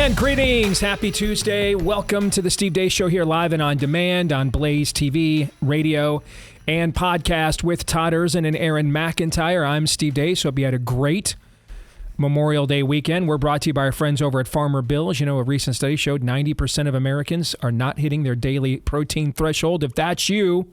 And greetings. Happy Tuesday. Welcome to the Steve Deace Show here live and on demand on Blaze TV, radio, and podcast with Todd Erzin and Aaron McIntyre. I'm Steve Deace. Hope you had a great Memorial Day weekend. We're brought to you by our friends over at Farmer Bills. You know, a recent study showed 90% of Americans are not hitting their daily protein threshold. If that's you,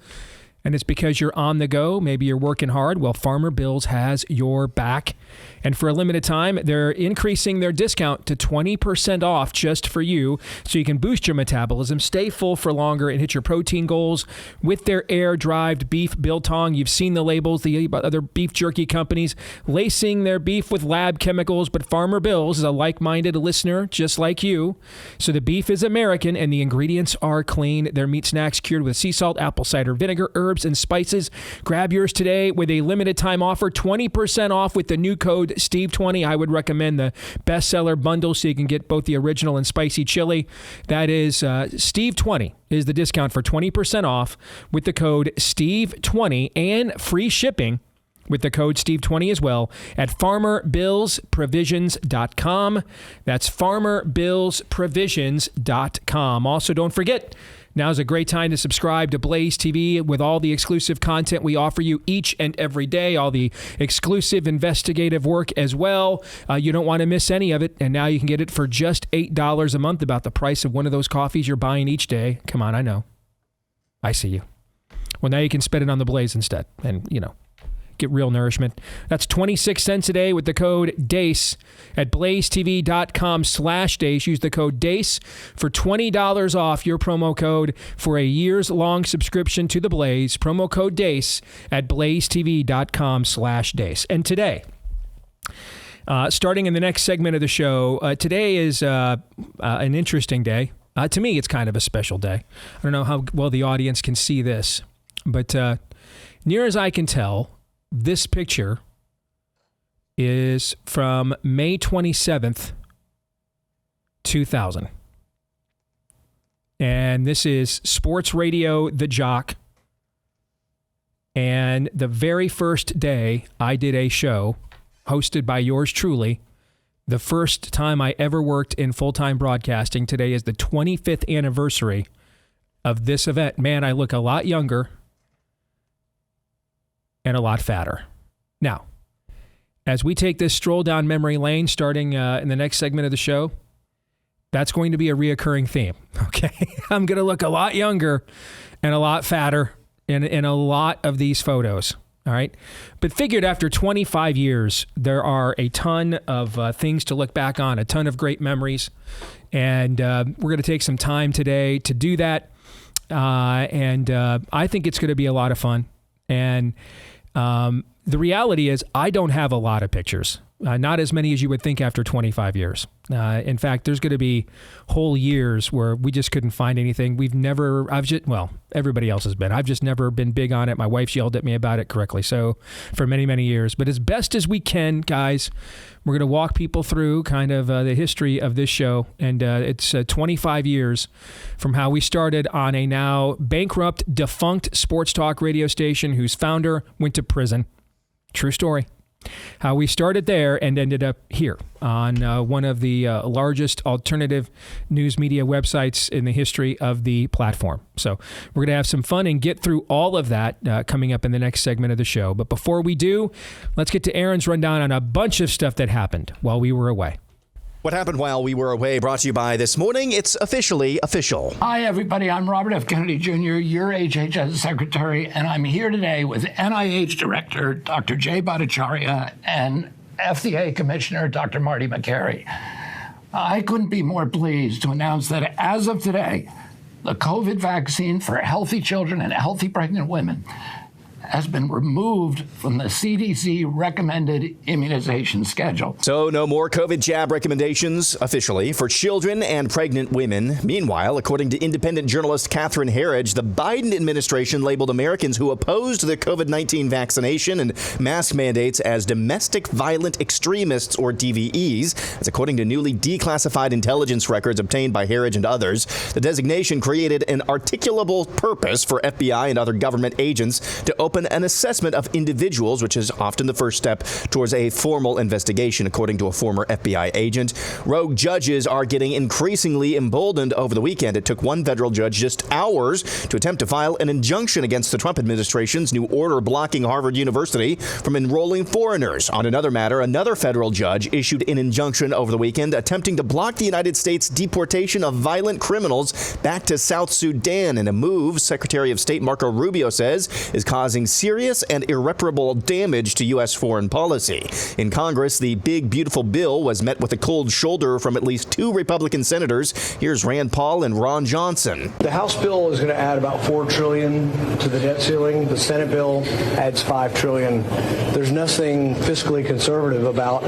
and it's because you're on the go, maybe you're working hard, well, Farmer Bills has your back. And for a limited time, they're increasing their discount to 20% off just for you, so you can boost your metabolism, stay full for longer, and hit your protein goals with their air-dried beef biltong. You've seen the labels, the other beef jerky companies lacing their beef with lab chemicals, but Farmer Bills is a like-minded listener just like you. So the beef is American, and the ingredients are clean. Their meat snacks cured with sea salt, apple cider vinegar, herbs, and spices. Grab yours today with a limited time offer, 20% off with the new code Steve20. I would recommend the bestseller bundle so you can get both the original and spicy chili. That is Steve20 is the discount for 20% off with the code Steve20 and free shipping with the code Steve20 as well at farmerbillsprovisions.com. That's farmerbillsprovisions.com. Also, don't forget, now's a great time to subscribe to Blaze TV with all the exclusive content we offer you each and every day, all the exclusive investigative work as well. You don't want to miss any of it, and now you can get it for just $8 a month, about the price of one of those coffees you're buying each day. Come on, I know. I see you. Well, now you can spend it on the Blaze instead, and, you know, get real nourishment. That's 26 cents a day with the code DACE at blazetv.com/DACE. Use the code DACE for $20 off your promo code for a years-long subscription to the Blaze. Promo code DACE at blazetv.com/DACE. And today, starting in the next segment of the show, today is an interesting day. To me, it's kind of a special day. I don't know how well the audience can see this, but near as I can tell, this picture is from May 27th, 2000. And this is Sports Radio The Jock. And the very first day I did a show hosted by yours truly, the first time I ever worked in full-time broadcasting. Today is the 25th anniversary of this event. Man, I look a lot younger and a lot fatter. Now, as we take this stroll down memory lane, starting in the next segment of the show, that's going to be a reoccurring theme, okay? I'm going to look a lot younger and a lot fatter in a lot of these photos, all right? But figured after 25 years, there are a ton of things to look back on, a ton of great memories, and we're going to take some time today to do that, and I think it's going to be a lot of fun. And the reality is I don't have a lot of pictures, not as many as you would think after 25 years. In fact, there's going to be whole years where we just couldn't find anything. Everybody else has been. I've just never been big on it. My wife's yelled at me about it correctly. So for many, many years. But as best as we can, guys, we're going to walk people through kind of the history of this show. And it's 25 years from how we started on a now bankrupt, defunct sports talk radio station whose founder went to prison. True story. How we started there and ended up here on one of the largest alternative news media websites in the history of the platform. So we're going to have some fun and get through all of that coming up in the next segment of the show. But before we do, let's get to Aaron's rundown on a bunch of stuff that happened while we were away. What happened while we were away, brought to you by This Morning. It's officially official. Hi, everybody. I'm Robert F. Kennedy Jr., your HHS Secretary, and I'm here today with NIH Director Dr. Jay Bhattacharya and FDA Commissioner Dr. Marty Makary. I couldn't be more pleased to announce that as of today, the COVID vaccine for healthy children and healthy pregnant women has been removed from the CDC recommended immunization schedule. So no more COVID jab recommendations officially for children and pregnant women. Meanwhile, according to independent journalist Catherine Herridge, the Biden administration labeled Americans who opposed the COVID-19 vaccination and mask mandates as domestic violent extremists, or DVEs. That's according to newly declassified intelligence records obtained by Herridge and others. The designation created an articulable purpose for FBI and other government agents to open open an assessment of individuals, which is often the first step towards a formal investigation, according to a former FBI agent. Rogue judges are getting increasingly emboldened over the weekend. It took one federal judge just hours to attempt to file an injunction against the Trump administration's new order blocking Harvard University from enrolling foreigners. On another matter, another federal judge issued an injunction over the weekend attempting to block the United States deportation of violent criminals back to South Sudan in a move Secretary of State Marco Rubio says is causing serious and irreparable damage to U.S. foreign policy. In Congress, the big, beautiful bill was met with a cold shoulder from at least two Republican senators. Here's Rand Paul and Ron Johnson. The House bill is going to add about $4 trillion to the debt ceiling. The Senate bill adds $5 trillion. There's nothing fiscally conservative about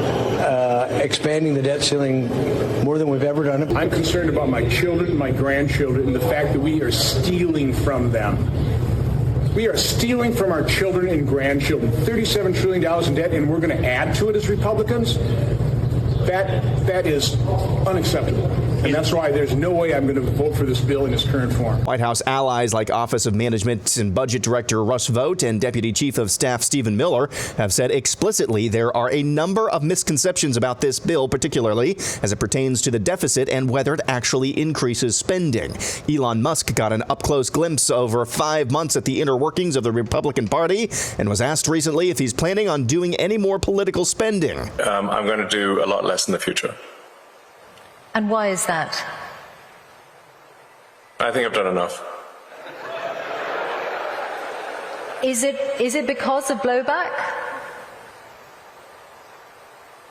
expanding the debt ceiling more than we've ever done it. I'm concerned about my children, my grandchildren, and the fact that we are stealing from them. We are stealing from our children and grandchildren. $37 trillion in debt, and we're going to add to it as Republicans? That is unacceptable. And that's why there's no way I'm going to vote for this bill in its current form. White House allies like Office of Management and Budget Director Russ Vought and Deputy Chief of Staff Stephen Miller have said explicitly there are a number of misconceptions about this bill, particularly as it pertains to the deficit and whether it actually increases spending. Elon Musk got an up-close glimpse over 5 months at the inner workings of the Republican Party and was asked recently if he's planning on doing any more political spending. I'm going to do a lot less in the future. And why is that? I think I've done enough. Is it because of blowback?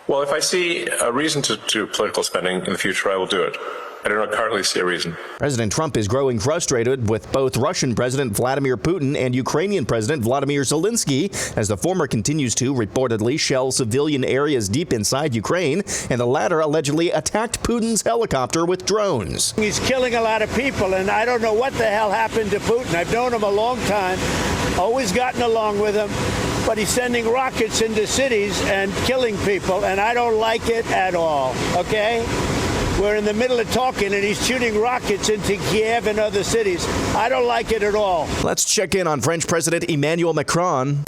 Well, if I see a reason to do political spending in the future, I will do it. I do not currently see a reason. President Trump is growing frustrated with both Russian President Vladimir Putin and Ukrainian President Vladimir Zelensky as the former continues to reportedly shell civilian areas deep inside Ukraine, and the latter allegedly attacked Putin's helicopter with drones. He's killing a lot of people, and I don't know what the hell happened to Putin. I've known him a long time, always gotten along with him, but he's sending rockets into cities and killing people, and I don't like it at all, okay? We're in the middle of talking, and he's shooting rockets into Kiev and other cities. I don't like it at all. Let's check in on French President Emmanuel Macron.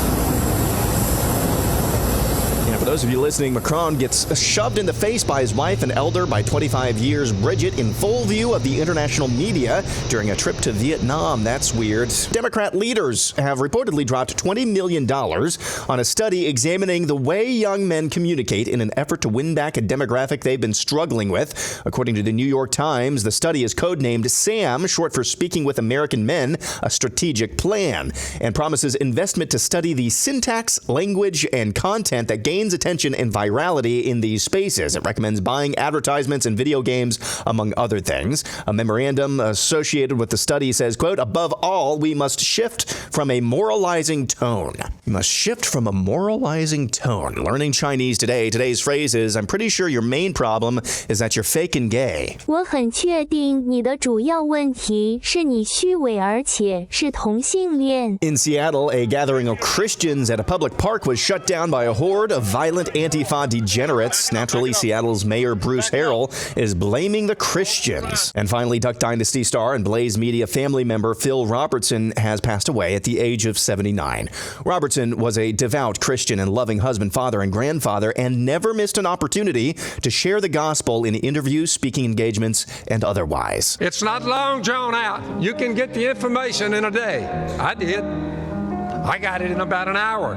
For those of you listening, Macron gets shoved in the face by his wife and elder by 25 years, Bridget, in full view of the international media during a trip to Vietnam. That's weird. Democrat leaders have reportedly dropped $20 million on a study examining the way young men communicate in an effort to win back a demographic they've been struggling with. According to the New York Times, the study is codenamed SAM, short for Speaking with American Men, a Strategic Plan, and promises investment to study the syntax, language, and content that gains attention and virality in these spaces. It recommends buying advertisements and video games, among other things. A memorandum associated with the study says, quote, above all, we must shift from a moralizing tone. We must shift from a moralizing tone. Learning Chinese today. Today's phrase is, I'm pretty sure your main problem is that you're fake and gay. 我很确定你的主要问题是你虚伪而且是同性恋. In Seattle, a gathering of Christians at a public park was shut down by a horde of violent Antifa degenerates. Naturally, Seattle's Mayor Bruce Harrell is blaming the Christians. And finally, Duck Dynasty star and Blaze Media family member Phil Robertson has passed away at the age of 79. Robertson was a devout Christian and loving husband, father, and grandfather, and never missed an opportunity to share the gospel in interviews, speaking engagements, and otherwise. It's not long drawn out. You can get the information in a day. I did. I got it in about an hour.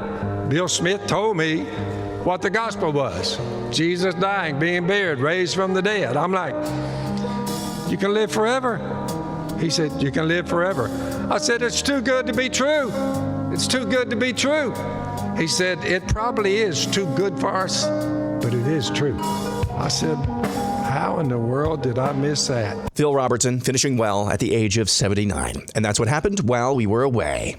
Bill Smith told me what the gospel was. Jesus dying, being buried, raised from the dead. I'm like, you can live forever? He said, you can live forever. I said, it's too good to be true. It's too good to be true. He said, it probably is too good for us, but it is true. I said, how in the world did I miss that? Phil Robertson finishing well at the age of 79. And that's what happened while we were away.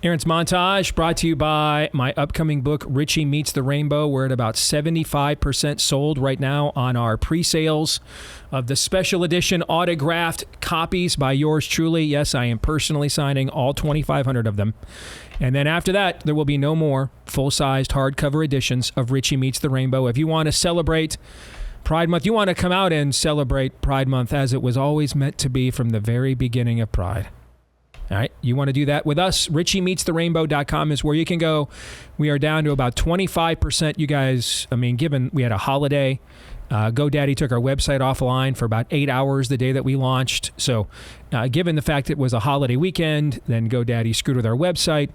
Aaron's Montage brought to you by my upcoming book, Richie Meets the Rainbow. We're at about 75% sold right now on our pre-sales of the special edition autographed copies by yours truly. Yes, I am personally signing all 2,500 of them. And then after that, there will be no more full-sized hardcover editions of Richie Meets the Rainbow. If you want to celebrate Pride Month, you want to come out and celebrate Pride Month as it was always meant to be from the very beginning of Pride. All right. You want to do that with us? RichieMeetsTheRainbow.com is where you can go. We are down to about 25%. You guys, given we had a holiday, GoDaddy took our website offline for about 8 hours the day that we launched. So given the fact it was a holiday weekend, then GoDaddy screwed with our website.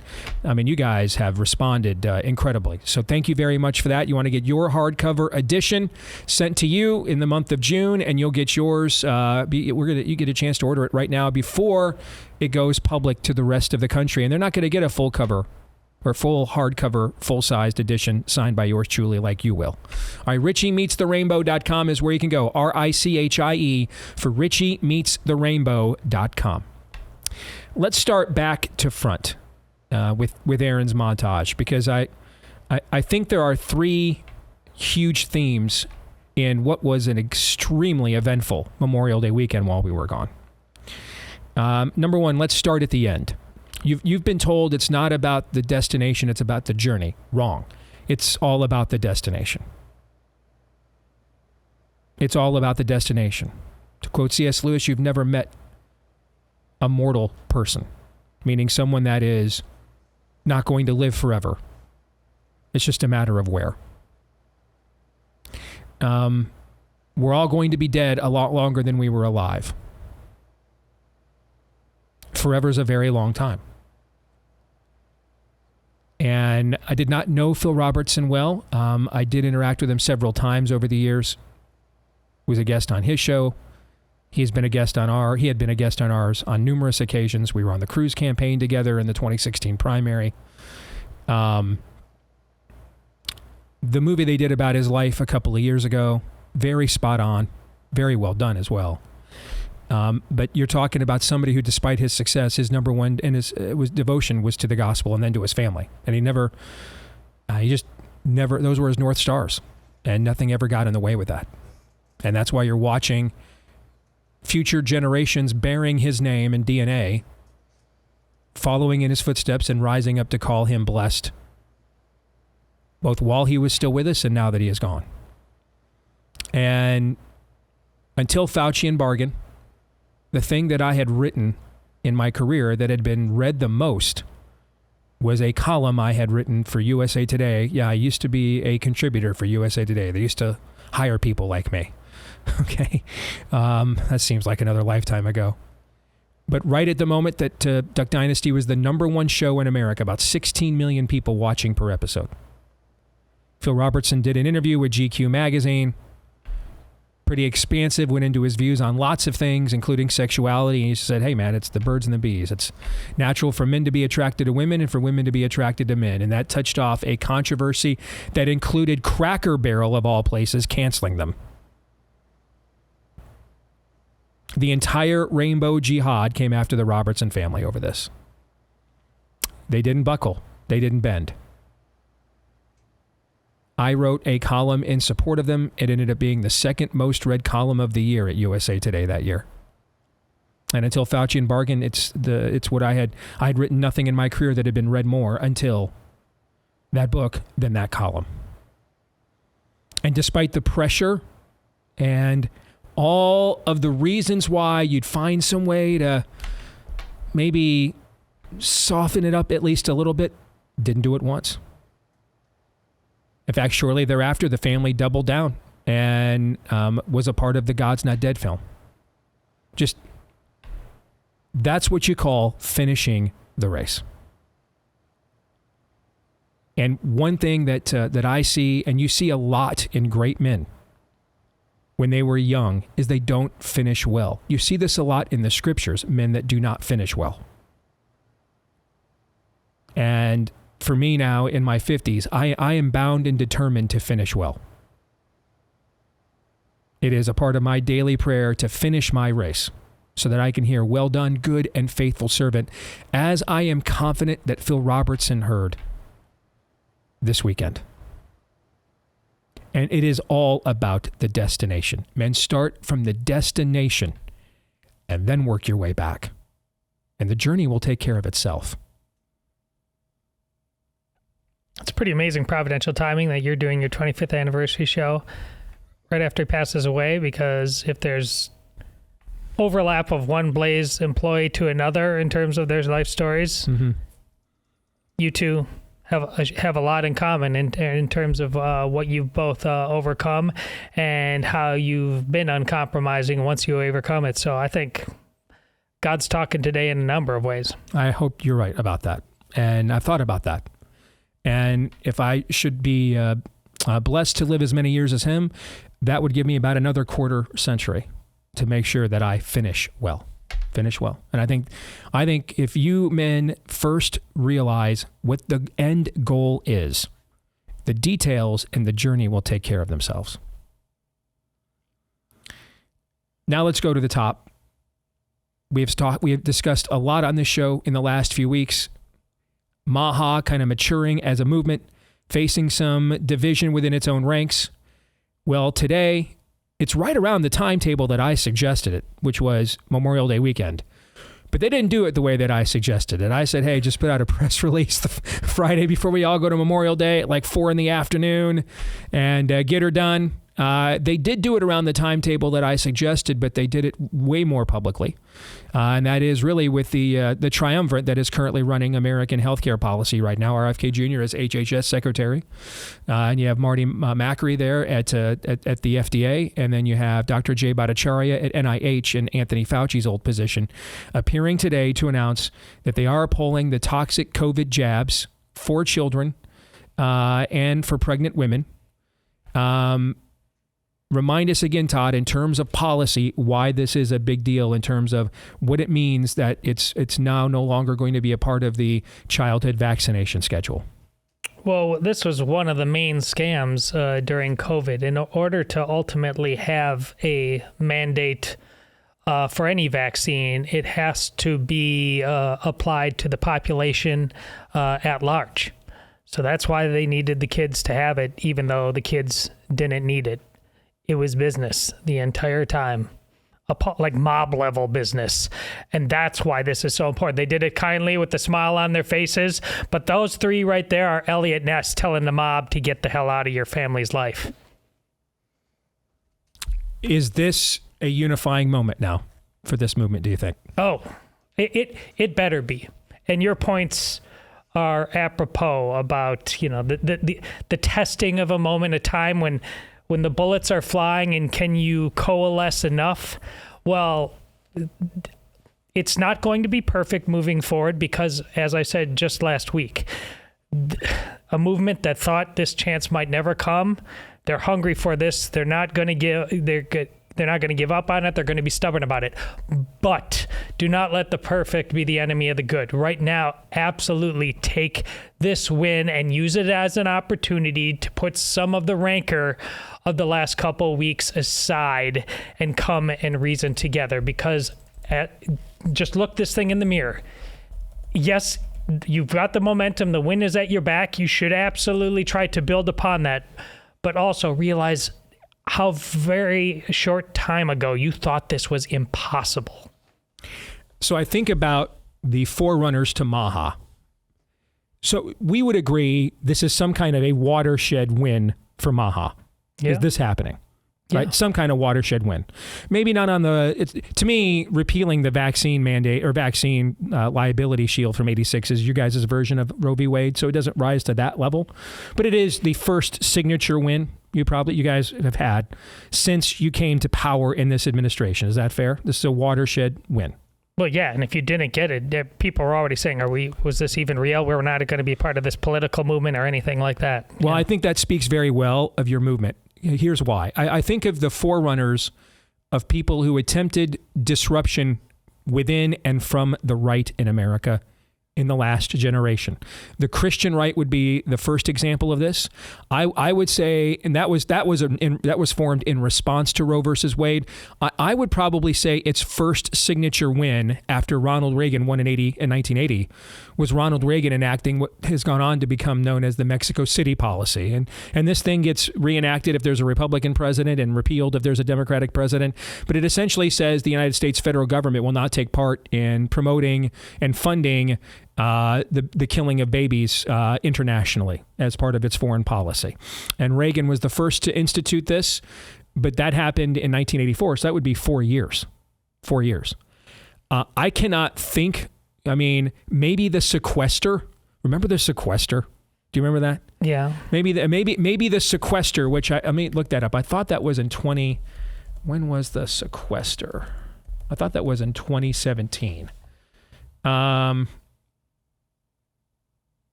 You guys have responded incredibly. So thank you very much for that. You want to get your hardcover edition sent to you in the month of June, and you'll get yours. You get a chance to order it right now before it goes public to the rest of the country. And they're not going to get a full cover or full hardcover, full-sized edition signed by yours truly like you will. All right, RichieMeetsTheRainbow.com is where you can go. RICHIE for RichieMeetsTheRainbow.com. Let's start back to front with Aaron's montage, because I think there are three huge themes in what was an extremely eventful Memorial Day weekend while we were gone. Number one, let's start at the end. You've been told it's not about the destination, it's about the journey. Wrong. It's all about the destination. It's all about the destination. To quote C.S. Lewis, you've never met a mortal person, meaning someone that is not going to live forever. It's just a matter of where. We're all going to be dead a lot longer than we were alive. Forever is a very long time. And I did not know Phil Robertson well. I did interact with him several times over the years. Was a guest on his show. He had been a guest on ours on numerous occasions. We were on the Cruz campaign together in the 2016 primary. The movie they did about his life a couple of years ago, very spot on, very well done as well. But you're talking about somebody who, despite his success, his number one and his devotion was to the gospel and then to his family. And he just never, those were his North Stars, and nothing ever got in the way with that. And that's why you're watching future generations bearing his name and DNA, following in his footsteps and rising up to call him blessed, both while he was still with us and now that he is gone. And until Fauci and Bargain, the thing that I had written in my career that had been read the most was a column I had written for USA Today. Yeah, I used to be a contributor for USA Today. They used to hire people like me. Okay. That seems like another lifetime ago. But right at the moment that Duck Dynasty was the number one show in America, about 16 million people watching per episode. Phil Robertson did an interview with GQ magazine. Pretty expansive, went into his views on lots of things, including sexuality. And he said, hey, man, it's the birds and the bees. It's natural for men to be attracted to women and for women to be attracted to men. And that touched off a controversy that included Cracker Barrel, of all places, canceling them. The entire rainbow jihad came after the Robertson family over this. They didn't buckle. They didn't bend. I wrote a column in support of them. It ended up being the second most read column of the year at USA Today that year. And until Fauci and Bargain, it's what I had written nothing in my career that had been read more until that book than that column. And despite the pressure and all of the reasons why you'd find some way to maybe soften it up at least a little bit, didn't do it once. In fact, shortly thereafter, the family doubled down and was a part of the God's Not Dead film. Just, that's what you call finishing the race. And one thing that I see, and you see a lot in great men when they were young, is they don't finish well. You see this a lot in the scriptures, men that do not finish well. And for me now, in my 50s, I am bound and determined to finish well. It is a part of my daily prayer to finish my race so that I can hear, well done, good and faithful servant, as I am confident that Phil Robertson heard this weekend. And it is all about the destination. Men, start from the destination and then work your way back. And the journey will take care of itself. It's pretty amazing providential timing that you're doing your 25th anniversary show right after he passes away, because if there's overlap of one Blaze employee to another in terms of their life stories. Mm-hmm. You two have a lot in common in terms of what you've both overcome and how you've been uncompromising once you overcome it. So I think God's talking today in a number of ways. I hope you're right about that. And I've thought about that. And if I should be blessed to live as many years as him, that would give me about another quarter century to make sure that I finish well. And I think if you men first realize what the end goal is, the details and the journey will take care of themselves. Now let's go to the top. We have discussed a lot on this show in the last few weeks. Maha kind of maturing as a movement, facing some division within its own ranks. Well, today, it's right around the timetable that I suggested it, which was Memorial Day weekend. But they didn't do it the way that I suggested it. I said, hey, just put out a press release the Friday before we all go to Memorial Day at like 4 p.m. and get her done. They did do it around the timetable that I suggested, but they did it way more publicly. And that is really with the triumvirate that is currently running American healthcare policy right now. RFK Jr. is HHS Secretary. And you have Marty Macri there at the FDA. And then you have Dr. Jay Bhattacharya at NIH and Anthony Fauci's old position, appearing today to announce that they are pulling the toxic COVID jabs for children and for pregnant women. Remind us again, Todd, in terms of policy, why this is a big deal in terms of what it means that it's now no longer going to be a part of the childhood vaccination schedule. Well, this was one of the main scams during COVID. In order to ultimately have a mandate for any vaccine, it has to be applied to the population at large. So that's why they needed the kids to have it, even though the kids didn't need it. It was business the entire time, like mob level business. And that's why this is so important. They did it kindly with a smile on their faces. But those three right there are Elliot Ness telling the mob to get the hell out of your family's life. Is this a unifying moment now for this movement, do you think? Oh, it better be. And your points are apropos about, the testing of a moment, a time when the bullets are flying and can you coalesce enough? Well, it's not going to be perfect moving forward because, as I said just last week, a movement that thought this chance might never come, they're hungry for this. They're not going to give up on it. They're going to be stubborn about it. But do not let the perfect be the enemy of the good. Right now, absolutely take this win and use it as an opportunity to put some of the rancor of the last couple of weeks aside and come and reason together. Because just look this thing in the mirror. Yes, you've got the momentum. The win is at your back. You should absolutely try to build upon that. But also realize how very short time ago you thought this was impossible. So I think about the forerunners to Maha. So we would agree this is some kind of a watershed win for Maha. Yeah. Is this happening? Right? Yeah. Some kind of watershed win. Maybe not on to me, repealing the vaccine mandate or vaccine liability shield from 86 is you guys' version of Roe v. Wade. So it doesn't rise to that level, but it is the first signature win you guys have had since you came to power in this administration. Is that fair? This is a watershed win. Well, yeah, and if you didn't get it, people were already saying, was this even real? We're not going to be part of this political movement or anything like that. Well, I think that speaks very well of your movement. Here's why. I think of the forerunners of people who attempted disruption within and from the right in America in the last generation. The Christian right would be the first example of this. I would say, and that was formed in response to Roe versus Wade. I would probably say its first signature win after Ronald Reagan won in 1980 was Ronald Reagan enacting what has gone on to become known as the Mexico City policy. And this thing gets reenacted if there's a Republican president and repealed if there's a Democratic president. But it essentially says the United States federal government will not take part in promoting and funding the killing of babies internationally as part of its foreign policy. And Reagan was the first to institute this, but that happened in 1984, so that would be 4 years. 4 years. I cannot think, I mean, maybe the sequester. Remember the sequester? Do you remember that? Yeah. Maybe the sequester, which I mean, look that up. I thought that was in when was the sequester? I thought that was in 2017. Okay,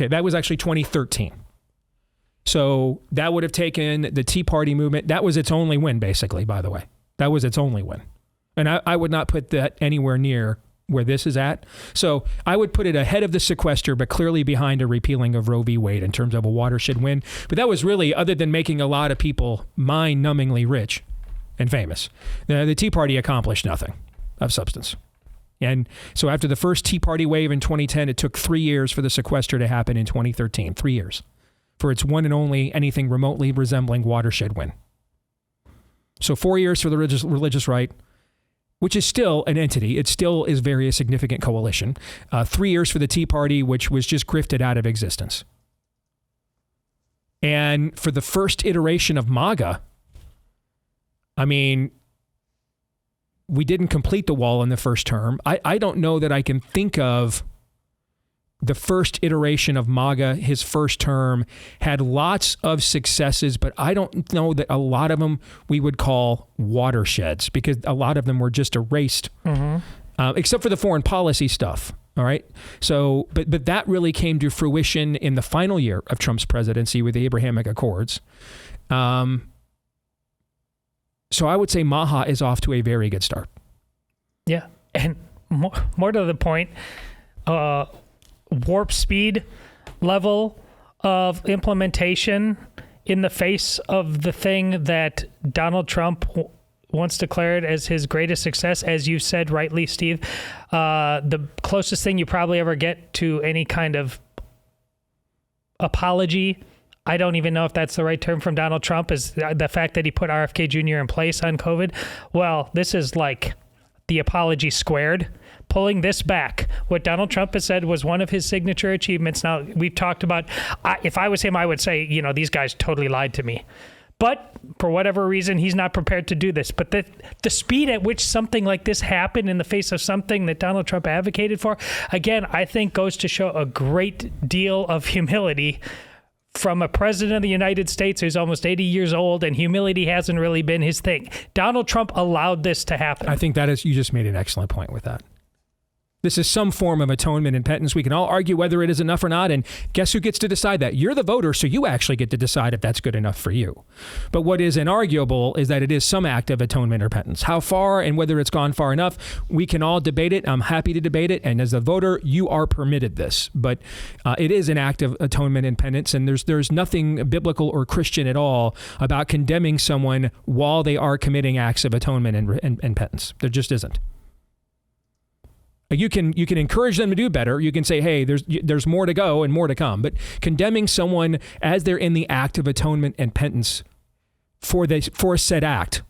that was actually 2013. So that would have taken the Tea Party movement. That was its only win, basically, by the way. That was its only win. And I would not put that anywhere near where this is at. So I would put it ahead of the sequester, but clearly behind a repealing of Roe v. Wade in terms of a watershed win. But that was really, other than making a lot of people mind-numbingly rich and famous, the Tea Party accomplished nothing of substance. And so after the first Tea Party wave in 2010, it took 3 years for the sequester to happen in 2013. 3 years for its one and only anything remotely resembling watershed win. So 4 years for the religious right, which is still an entity. It still is very a significant coalition. 3 years for the Tea Party, which was just grifted out of existence. And for the first iteration of MAGA, I mean, we didn't complete the wall in the first term. I don't know that I can think of the first iteration of MAGA, his first term, had lots of successes, but I don't know that a lot of them we would call watersheds, because a lot of them were just erased, except for the foreign policy stuff. All right. So, but that really came to fruition in the final year of Trump's presidency with the Abrahamic Accords. So I would say Maha is off to a very good start. Yeah. And more to the point, warp speed level of implementation in the face of the thing that Donald Trump once declared as his greatest success, as you said rightly, Steve. The closest thing you probably ever get to any kind of apology, I don't even know if that's the right term from Donald Trump, is the fact that he put RFK Jr. in place on COVID. Well, this is like the apology squared. Pulling this back, what Donald Trump has said was one of his signature achievements. Now, we've talked about, if I was him, I would say, these guys totally lied to me. But for whatever reason, he's not prepared to do this. But the speed at which something like this happened in the face of something that Donald Trump advocated for, again, I think goes to show a great deal of humility from a president of the United States who's almost 80 years old, and humility hasn't really been his thing. Donald Trump allowed this to happen. I think you just made an excellent point with that. This is some form of atonement and penance. We can all argue whether it is enough or not, and guess who gets to decide that? You're the voter, so you actually get to decide if that's good enough for you. But what is inarguable is that it is some act of atonement or penance. How far and whether it's gone far enough, we can all debate it. I'm happy to debate it, and as a voter, you are permitted this. But it is an act of atonement and penance, and there's nothing biblical or Christian at all about condemning someone while they are committing acts of atonement and penance. There just isn't. You can encourage them to do better. You can say, hey, there's more to go and more to come. But condemning someone as they're in the act of atonement and penance for a said act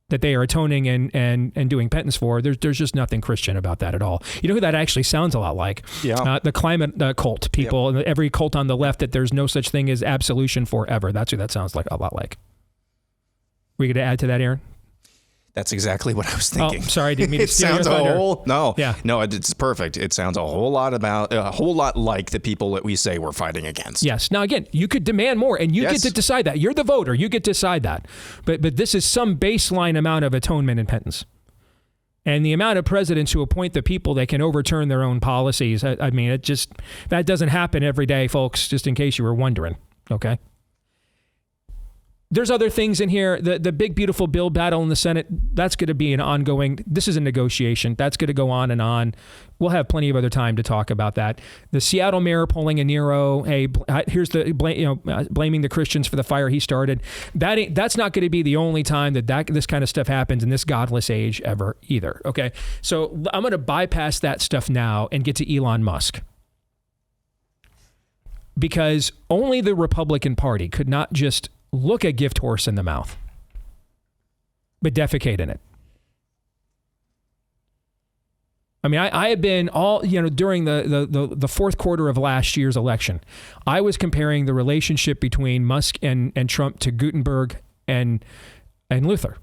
that they are atoning and doing penance for, there's just nothing Christian about that at all. You know who that actually sounds a lot like? Yeah. The climate cult people, yep. Every cult on the left that there's no such thing as absolution forever. That's who that sounds like a lot like. Were you going to add to that, Aaron? That's exactly what I was thinking. Oh, sorry, I didn't mean to steal your thunder. No, it's perfect. It sounds a whole lot like the people that we say we're fighting against. Yes. Now, again, you could demand more, and you get to decide that. You're the voter. You get to decide that. But this is some baseline amount of atonement and penance. And the amount of presidents who appoint the people that can overturn their own policies, I mean, that doesn't happen every day, folks, just in case you were wondering, okay? There's other things in here. The big, beautiful bill battle in the Senate, that's going to be an ongoing, this is a negotiation. That's going to go on and on. We'll have plenty of other time to talk about that. The Seattle mayor pulling a Nero, hey, here's blaming the Christians for the fire he started. That's not going to be the only time that this kind of stuff happens in this godless age ever either. Okay, so I'm going to bypass that stuff now and get to Elon Musk. Because only the Republican Party could not just look a gift horse in the mouth, but defecate in it. I mean, I have been during the fourth quarter of last year's election, I was comparing the relationship between Musk and Trump to Gutenberg and Luther.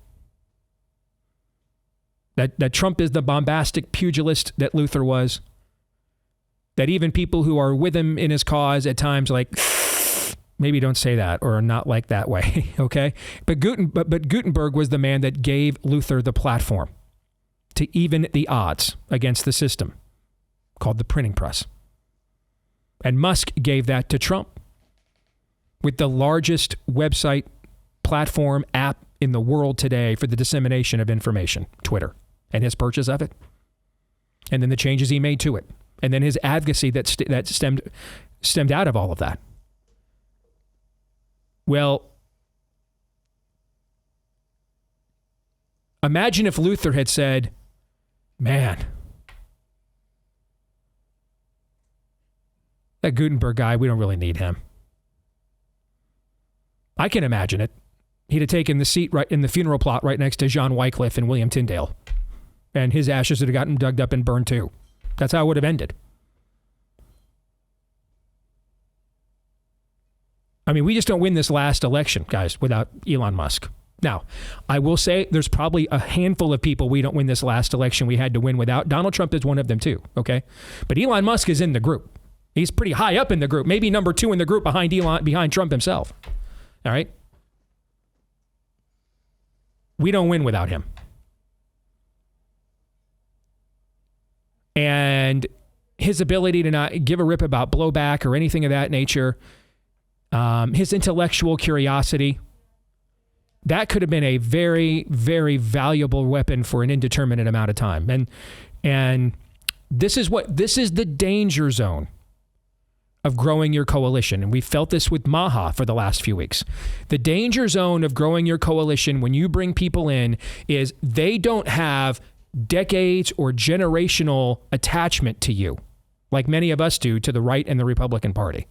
that Trump is the bombastic pugilist that Luther was, that even people who are with him in his cause at times like, maybe don't say that or not like that way, okay? But Gutenberg was the man that gave Luther the platform to even the odds against the system, called the printing press. And Musk gave that to Trump with the largest website, platform, app in the world today for the dissemination of information, Twitter, and his purchase of it. And then the changes he made to it. And then his advocacy that stemmed out of all of that. Well, imagine if Luther had said, man, that Gutenberg guy, we don't really need him. I can imagine it. He'd have taken the seat right in the funeral plot right next to John Wycliffe and William Tyndale. And his ashes would have gotten dug up and burned too. That's how it would have ended. I mean, we just don't win this last election, guys, without Elon Musk. Now, I will say there's probably a handful of people we don't win this last election we had to win without. Donald Trump is one of them too, okay? But Elon Musk is in the group. He's pretty high up in the group, maybe number 2 in the group behind Trump himself. All right? We don't win without him. And his ability to not give a rip about blowback or anything of that nature, his intellectual curiosity, that could have been a very, very valuable weapon for an indeterminate amount of time. And this is the danger zone of growing your coalition. And we felt this with Maha for the last few weeks. The danger zone of growing your coalition when you bring people in is they don't have decades or generational attachment to you, like many of us do to the right and the Republican Party.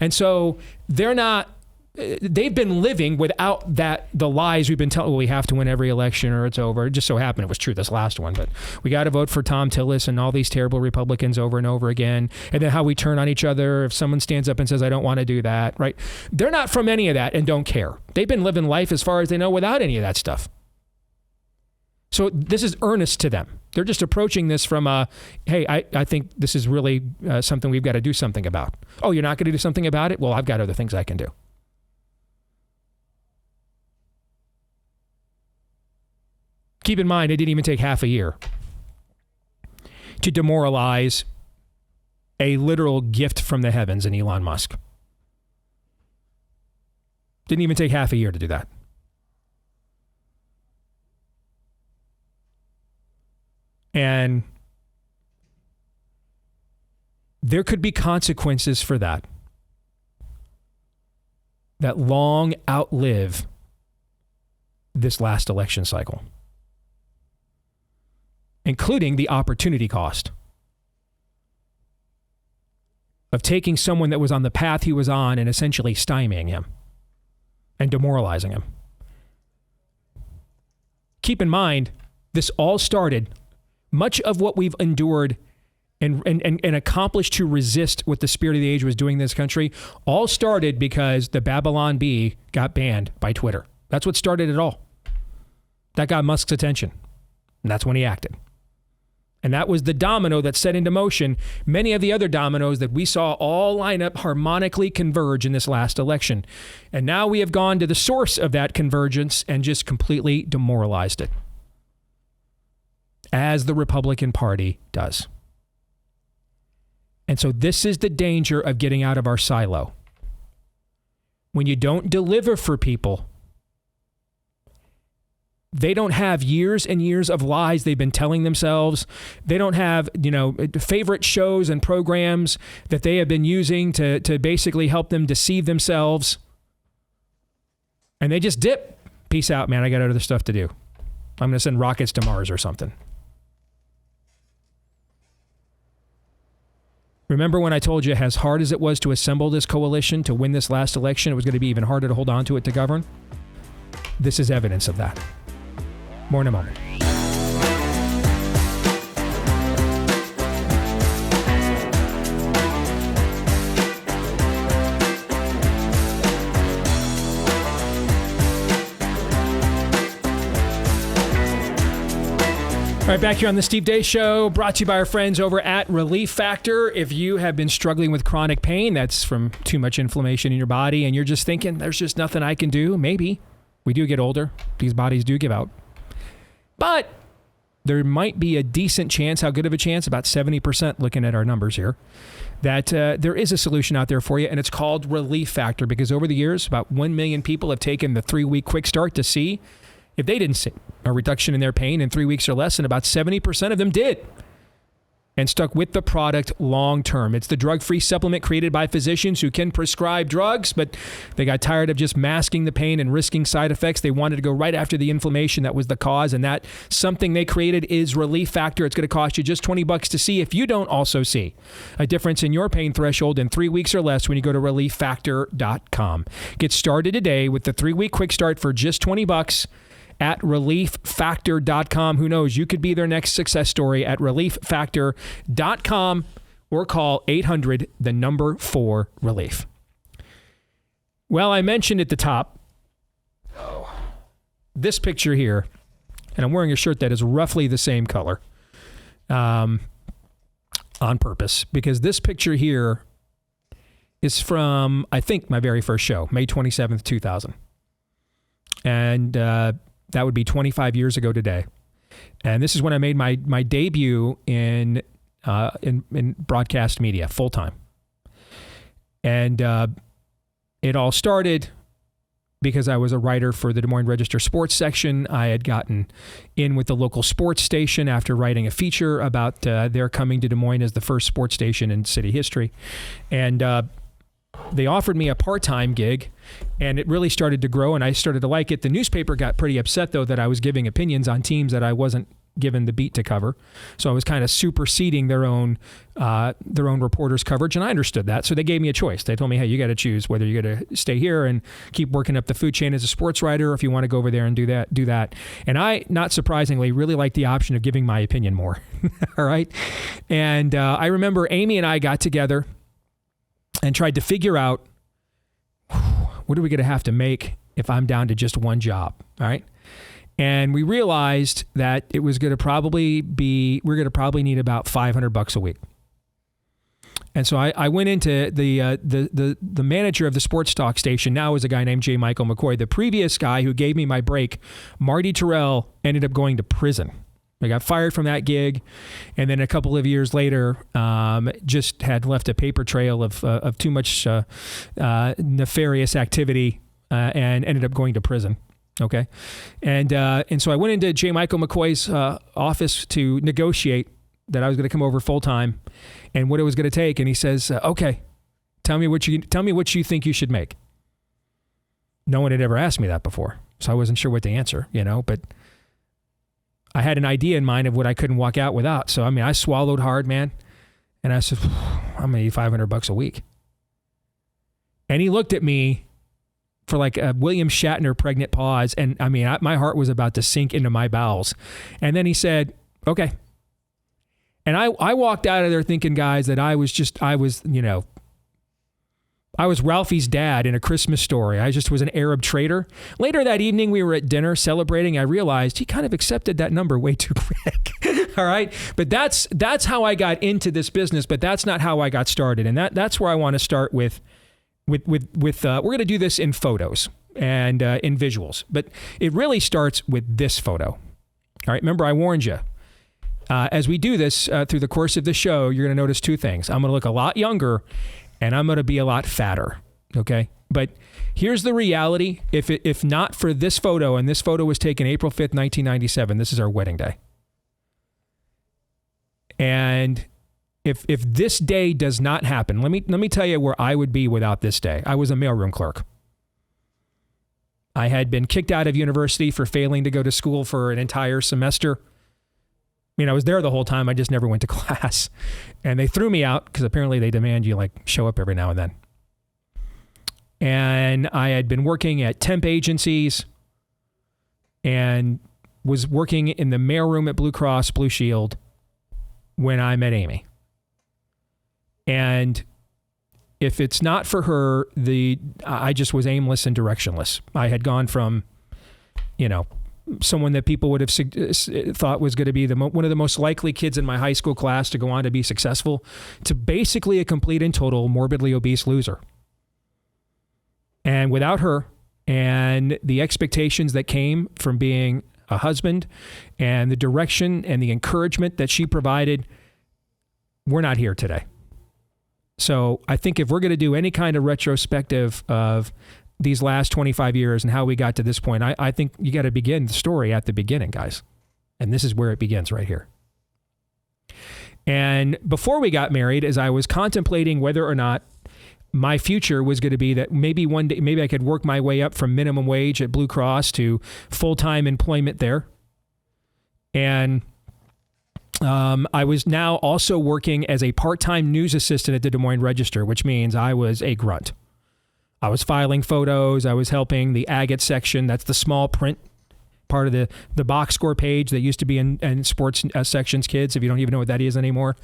And so they've been living without the lies we've been telling. Well, we have to win every election or it's over. It just so happened it was true this last one, but we got to vote for Tom Tillis and all these terrible Republicans over and over again. And then how we turn on each other if someone stands up and says, I don't want to do that, right? They're not from any of that and don't care. They've been living life as far as they know without any of that stuff. So this is earnest to them. They're just approaching this from hey, I think this is really something we've got to do something about. Oh, you're not going to do something about it? Well, I've got other things I can do. Keep in mind, it didn't even take half a year to demoralize a literal gift from the heavens in Elon Musk. Didn't even take half a year to do that. And there could be consequences for that long outlive this last election cycle, including the opportunity cost of taking someone that was on the path he was on and essentially stymieing him and demoralizing him. Keep in mind, this all started, much of what we've endured and accomplished to resist what the spirit of the age was doing in this country, all started because the Babylon Bee got banned by Twitter. That's what started it all. That got Musk's attention. And that's when he acted. And that was the domino that set into motion many of the other dominoes that we saw all line up, harmonically converge in this last election. And now we have gone to the source of that convergence and just completely demoralized it, as the Republican Party does. And so this is the danger of getting out of our silo. When you don't deliver for people, they don't have years and years of lies they've been telling themselves. They don't have, favorite shows and programs that they have been using to basically help them deceive themselves. And they just dip. Peace out, man. I got other stuff to do. I'm going to send rockets to Mars or something. Remember when I told you, as hard as it was to assemble this coalition to win this last election, it was going to be even harder to hold on to it to govern? This is evidence of that. More in a moment. All right, back here on the Steve Deace Show, brought to you by our friends over at Relief Factor. If you have been struggling with chronic pain, that's from too much inflammation in your body, and you're just thinking, there's just nothing I can do, maybe. We do get older. These bodies do give out. But there might be a decent chance, how good of a chance, about 70% looking at our numbers here, that there is a solution out there for you, and it's called Relief Factor, because over the years, about 1 million people have taken the 3-week quick start to see if they didn't see a reduction in their pain in 3 weeks or less, and about 70% of them did, and stuck with the product long term. It's the drug-free supplement created by physicians who can prescribe drugs, but they got tired of just masking the pain and risking side effects. They wanted to go right after the inflammation that was the cause, and that something they created is Relief Factor. It's going to cost you just $20 to see if you don't also see a difference in your pain threshold in 3 weeks or less when you go to relieffactor.com. Get started today with the 3-week quick start for just $20 at relieffactor.com. Who knows? You could be their next success story at relieffactor.com or call 800-4-RELIEF. Well, I mentioned at the top this picture here, and I'm wearing a shirt that is roughly the same color on purpose, because this picture here is from, I think, my very first show, May 27th, 2000. And that would be 25 years ago today. And this is when I made my debut in broadcast media full time. And it all started because I was a writer for the Des Moines Register sports section. I had gotten in with the local sports station after writing a feature about their coming to Des Moines as the first sports station in city history. And they offered me a part-time gig, and it really started to grow, and I started to like it. The newspaper got pretty upset, though, that I was giving opinions on teams that I wasn't given the beat to cover. So I was kind of superseding their own reporters' coverage, and I understood that. So they gave me a choice. They told me, hey, you got to choose whether you're going to stay here and keep working up the food chain as a sports writer, or if you want to go over there and do that. And I, not surprisingly, really liked the option of giving my opinion more. All right? And I remember Amy and I got together and tried to figure out, what are we going to have to make if I'm down to just one job, all right? And we realized that it was going to probably we're going to probably need about $500 a week. And so I went into the manager of the sports talk station now is a guy named J. Michael McCoy. The previous guy who gave me my break, Marty Terrell, ended up going to prison. I got fired from that gig, and then a couple of years later, just had left a paper trail of too much nefarious activity, and ended up going to prison. Okay, and so I went into J. Michael McCoy's office to negotiate that I was going to come over full time, and what it was going to take. And he says, "Okay, tell me what you think you should make." No one had ever asked me that before, so I wasn't sure what to answer, but I had an idea in mind of what I couldn't walk out without. So, I swallowed hard, man. And I said, I'm going to need $500 a week. And he looked at me for like a William Shatner pregnant pause. And my heart was about to sink into my bowels. And then he said, okay. And I walked out of there thinking, guys, that I was Ralphie's dad in A Christmas Story. I just was an Arab trader. Later that evening, we were at dinner celebrating. I realized he kind of accepted that number way too quick. All right. But that's how I got into this business, but that's not how I got started. And that's where I want to start with we're going to do this in photos and in visuals, but it really starts with this photo. All right. Remember, I warned you. As we do this through the course of the show, you're going to notice two things. I'm going to look a lot younger, and I'm going to be a lot fatter, okay? But here's the reality. If not for this photo, and this photo was taken April 5th, 1997, this is our wedding day. And if this day does not happen, let me tell you where I would be without this day. I was a mailroom clerk. I had been kicked out of university for failing to go to school for an entire semester. I was there the whole time. I just never went to class. And they threw me out because apparently they demand you show up every now and then. And I had been working at temp agencies and was working in the mailroom at Blue Cross Blue Shield when I met Amy. And if it's not for her, I just was aimless and directionless. I had gone from, someone that people would have thought was going to be one of the most likely kids in my high school class to go on to be successful, to basically a complete and total morbidly obese loser. And without her and the expectations that came from being a husband and the direction and the encouragement that she provided, we're not here today. So I think if we're going to do any kind of retrospective of these last 25 years and how we got to this point, I think you got to begin the story at the beginning, guys. And this is where it begins right here. And before we got married, as I was contemplating whether or not my future was going to be that maybe one day, maybe I could work my way up from minimum wage at Blue Cross to full-time employment there. And I was now also working as a part-time news assistant at the Des Moines Register, which means I was a grunt. I was filing photos. I was helping the agate section. That's the small print part of the box score page that used to be in sports sections, kids, if you don't even know what that is anymore.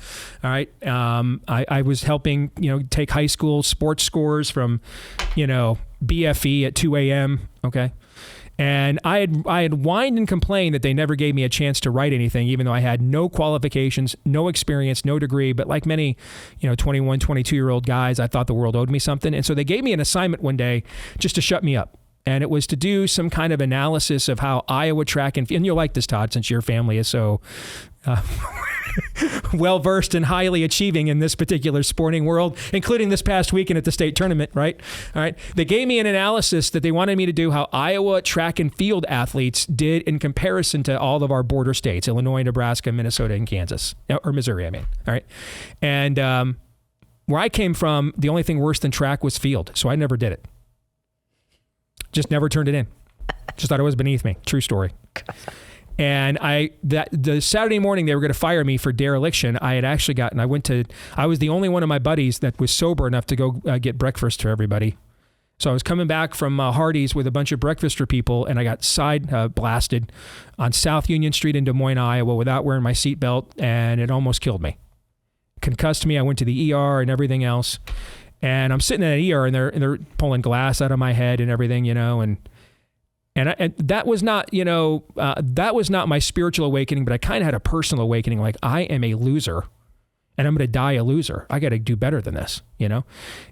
All right. I was helping, take high school sports scores from, BFE at 2 a.m. Okay. And I had whined and complained that they never gave me a chance to write anything, even though I had no qualifications, no experience, no degree. But like many, 21, 22-year-old guys, I thought the world owed me something. And so they gave me an assignment one day just to shut me up. And it was to do some kind of analysis of how Iowa track and you'll like this, Todd, since your family is so well-versed and highly achieving in this particular sporting world, including this past weekend at the state tournament, right? All right. They gave me an analysis that they wanted me to do how Iowa track and field athletes did in comparison to all of our border states, Illinois, Nebraska, Minnesota, and Kansas, or Missouri, I mean. All right. And where I came from, the only thing worse than track was field. So I never did it. Just never turned it in. Just thought it was beneath me. True story. And the Saturday morning they were going to fire me for dereliction. I was the only one of my buddies that was sober enough to go get breakfast for everybody. So I was coming back from Hardee's with a bunch of breakfast for people, and I got side blasted on South Union Street in Des Moines, Iowa, without wearing my seatbelt, and it almost killed me. Concussed me. I went to the ER and everything else. And I'm sitting in an ER, and they're pulling glass out of my head and everything, and that was not, that was not my spiritual awakening, but I kind of had a personal awakening. Like, I am a loser, and I'm going to die a loser. I got to do better than this,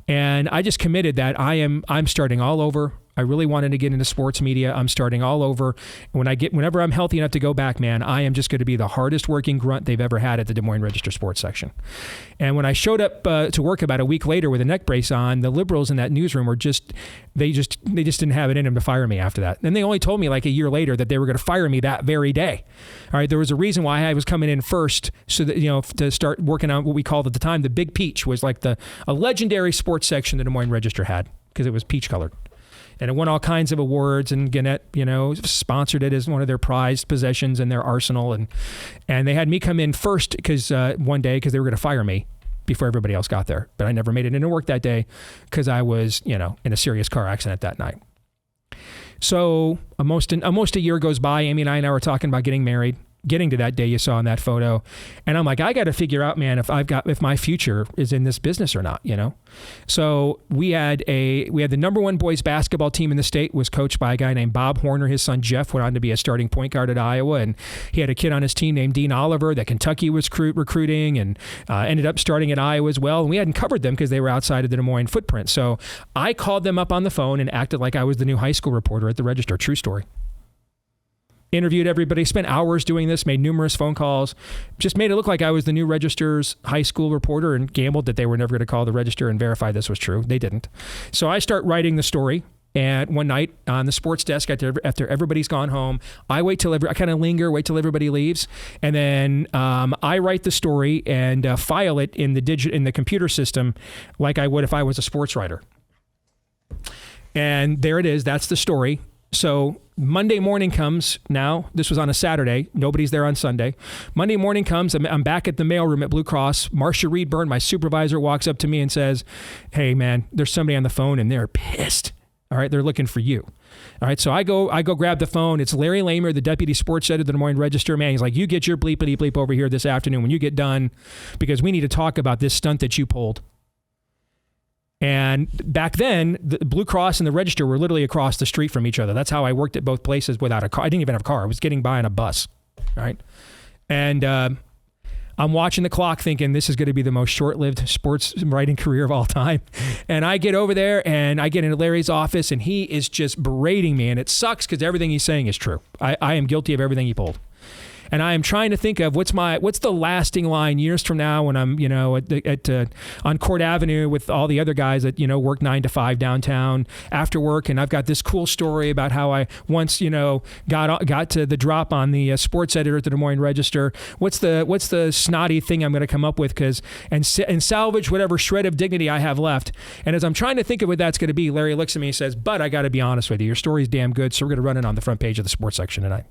And I just committed that I'm starting all over. I really wanted to get into sports media. I'm starting all over. Whenever I'm healthy enough to go back, man, I am just going to be the hardest working grunt they've ever had at the Des Moines Register sports section. And when I showed up to work about a week later with a neck brace on, the liberals in that newsroom were they just didn't have it in them to fire me after that. And they only told me like a year later that they were going to fire me that very day. All right. There was a reason why I was coming in first, so that, to start working on what we called at the time, the Big Peach, was like a legendary sports section the Des Moines Register had, because it was peach colored. And it won all kinds of awards, and Gannett, sponsored it as one of their prized possessions in their arsenal. And they had me come in first one day because they were going to fire me before everybody else got there. But I never made it into work that day because I was, in a serious car accident that night. So almost a year goes by. Amy and I were talking about getting married. Getting to that day you saw in that photo. And I'm like, I got to figure out, man, if my future is in this business or not, So we had the number one boys basketball team in the state, was coached by a guy named Bob Horner. His son Jeff went on to be a starting point guard at Iowa, and he had a kid on his team named Dean Oliver that Kentucky was recruiting, and ended up starting at Iowa as well. And we hadn't covered them because they were outside of the Des Moines footprint. So I called them up on the phone and acted like I was the new high school reporter at the Register. True story. Interviewed everybody, spent hours doing this, made numerous phone calls, just made it look like I was the new Register's high school reporter, and gambled that they were never going to call the Register and verify this was true. They didn't. So I start writing the story. And one night on the sports desk, after everybody's gone home, I kind of linger, wait till everybody leaves. And then I write the story and file it in the computer system like I would if I was a sports writer. And there it is. That's the story. So Monday morning comes now. This was on a Saturday. Nobody's there on Sunday. Monday morning comes. I'm back at the mailroom at Blue Cross. Marcia Reedburn, my supervisor, walks up to me and says, "Hey, man, there's somebody on the phone and they're pissed. All right, they're looking for you." All right, so I go grab the phone. It's Larry Lamer, the deputy sports editor of the Des Moines Register. Man, he's like, "You get your bleepity bleep over here this afternoon when you get done, because we need to talk about this stunt that you pulled." And back then, the Blue Cross and the Register were literally across the street from each other. That's how I worked at both places without a car. I didn't even have a car. I was getting by on a bus, right? And I'm watching the clock thinking this is going to be the most short-lived sports writing career of all time. And I get over there and I get into Larry's office and he is just berating me. And it sucks because everything he's saying is true. I am guilty of everything he pulled. And I am trying to think of what's the lasting line years from now when I'm, on Court Avenue with all the other guys that, work 9 to 5 downtown after work. And I've got this cool story about how I once, got to the drop on the sports editor at the Des Moines Register. What's the snotty thing I'm going to come up with and salvage whatever shred of dignity I have left. And as I'm trying to think of what that's going to be, Larry looks at me and says, but I got to be honest with you, your story's damn good. So we're going to run it on the front page of the sports section tonight.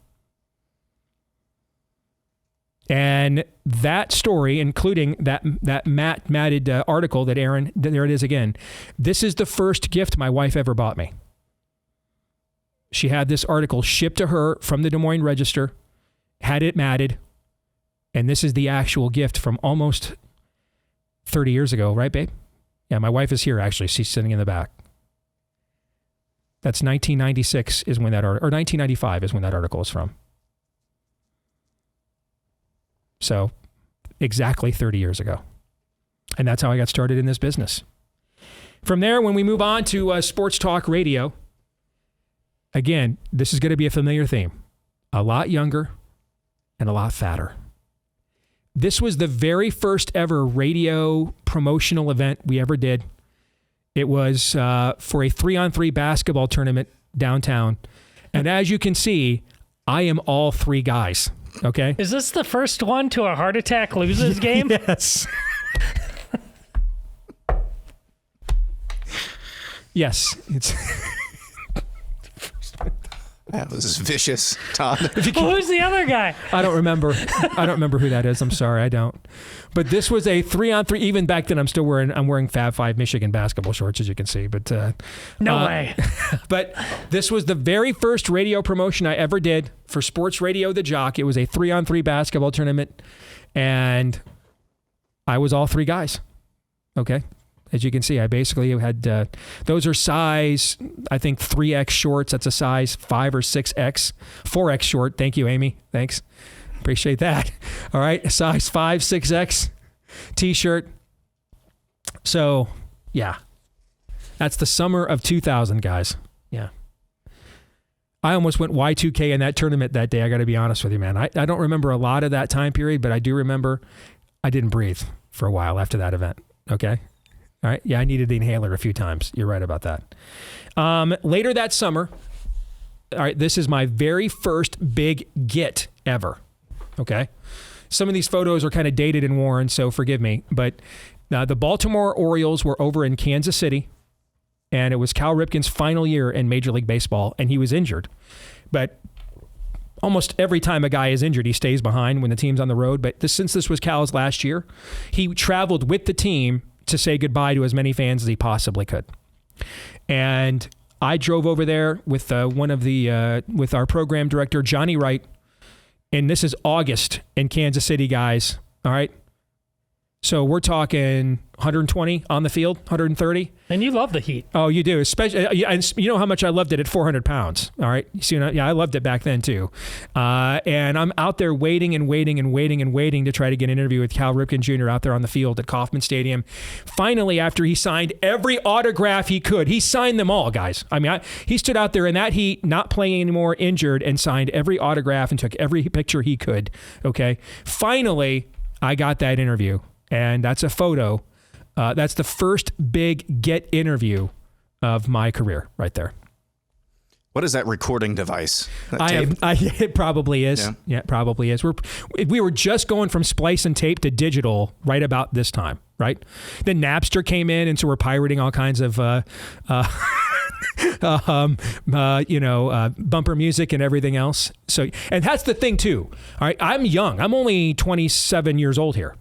And that story, including that matted article that Aaron, there it is again. This is the first gift my wife ever bought me. She had this article shipped to her from the Des Moines Register, had it matted, and this is the actual gift from almost 30 years ago, right, babe? Yeah, my wife is here, actually. She's sitting in the back. That's 1996 is when that article, or 1995 is when that article is from. So exactly 30 years ago. And that's how I got started in this business. From there, when we move on to sports talk radio, again, this is going to be a familiar theme. A lot younger and a lot fatter. This was the very first ever radio promotional event we ever did. It was for a 3-on-3 basketball tournament downtown. And as you can see, I am all three guys. Okay. Is this the first one to a heart attack loses game? Yes. Yes. It's That was vicious, Todd. Who's the other guy? I don't remember who that is. I'm sorry, I don't. But this was a 3-on-3. Even back then, I'm wearing Fab 5 Michigan basketball shorts, as you can see. But no way. But this was the very first radio promotion I ever did for Sports Radio The Jock. It was a 3-on-3 basketball tournament, and I was all three guys. Okay. As you can see, I basically had, those are size, I think 3X shorts. That's a size 5 or 6X, 4X short. Thank you, Amy. Thanks. Appreciate that. All right. A size 5, 6X t-shirt. So yeah, that's the summer of 2000, guys. Yeah. I almost went Y2K in that tournament that day. I got to be honest with you, man. I don't remember a lot of that time period, but I do remember I didn't breathe for a while after that event. Okay. All right. Yeah, I needed the inhaler a few times. You're right about that. Later that summer, all right, this is my very first big get ever. Okay. Some of these photos are kind of dated and worn, so forgive me. But the Baltimore Orioles were over in Kansas City, and it was Cal Ripken's final year in Major League Baseball, and he was injured. But almost every time a guy is injured, he stays behind when the team's on the road. But since this was Cal's last year, he traveled with the team to say goodbye to as many fans as he possibly could. And I drove over there with with our program director, Johnny Wright. And this is August in Kansas City, guys. All right. So we're talking 120 on the field, 130. And you love the heat. Oh, you do. Especially, and you know how much I loved it at 400 pounds. All right. So, I loved it back then too. And I'm out there waiting to try to get an interview with Cal Ripken Jr. out there on the field at Kauffman Stadium. Finally, after he signed every autograph he could, he signed them all, guys. I mean, he stood out there in that heat, not playing anymore, injured, and signed every autograph and took every picture he could. Okay. Finally, I got that interview. And that's a photo. That's the first big get interview of my career right there. What is that recording device? It probably is. Yeah, it probably is. We were just going from splice and tape to digital right about this time, right? Then Napster came in, and so we're pirating all kinds of bumper music and everything else. So, and that's the thing too. All right, I'm young. I'm only 27 years old here.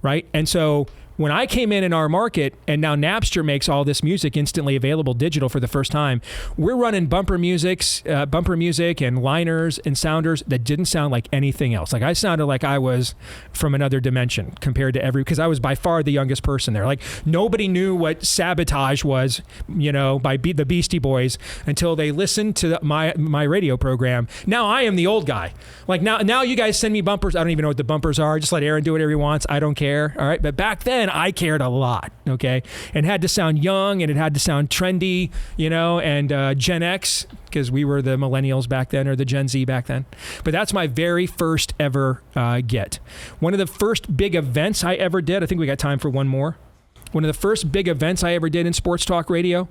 Right. And so When I came in our market, and now Napster makes all this music instantly available digital for the first time, we're running bumper music and liners and sounders that didn't sound like anything else. Like I sounded like I was from another dimension compared to because I was by far the youngest person there. Like nobody knew what Sabotage was, by the Beastie Boys until they listened to my radio program. Now I am the old guy. Like now you guys send me bumpers. I don't even know what the bumpers are. Just let Aaron do whatever he wants. I don't care. All right. But back then I cared a lot. Okay. And it had to sound young and it had to sound trendy, and Gen X, because we were the millennials back then, or the Gen Z back then. But that's my very first ever get. One of the first big events I ever did, I think we got time for one more. One of the first big events I ever did in sports talk radio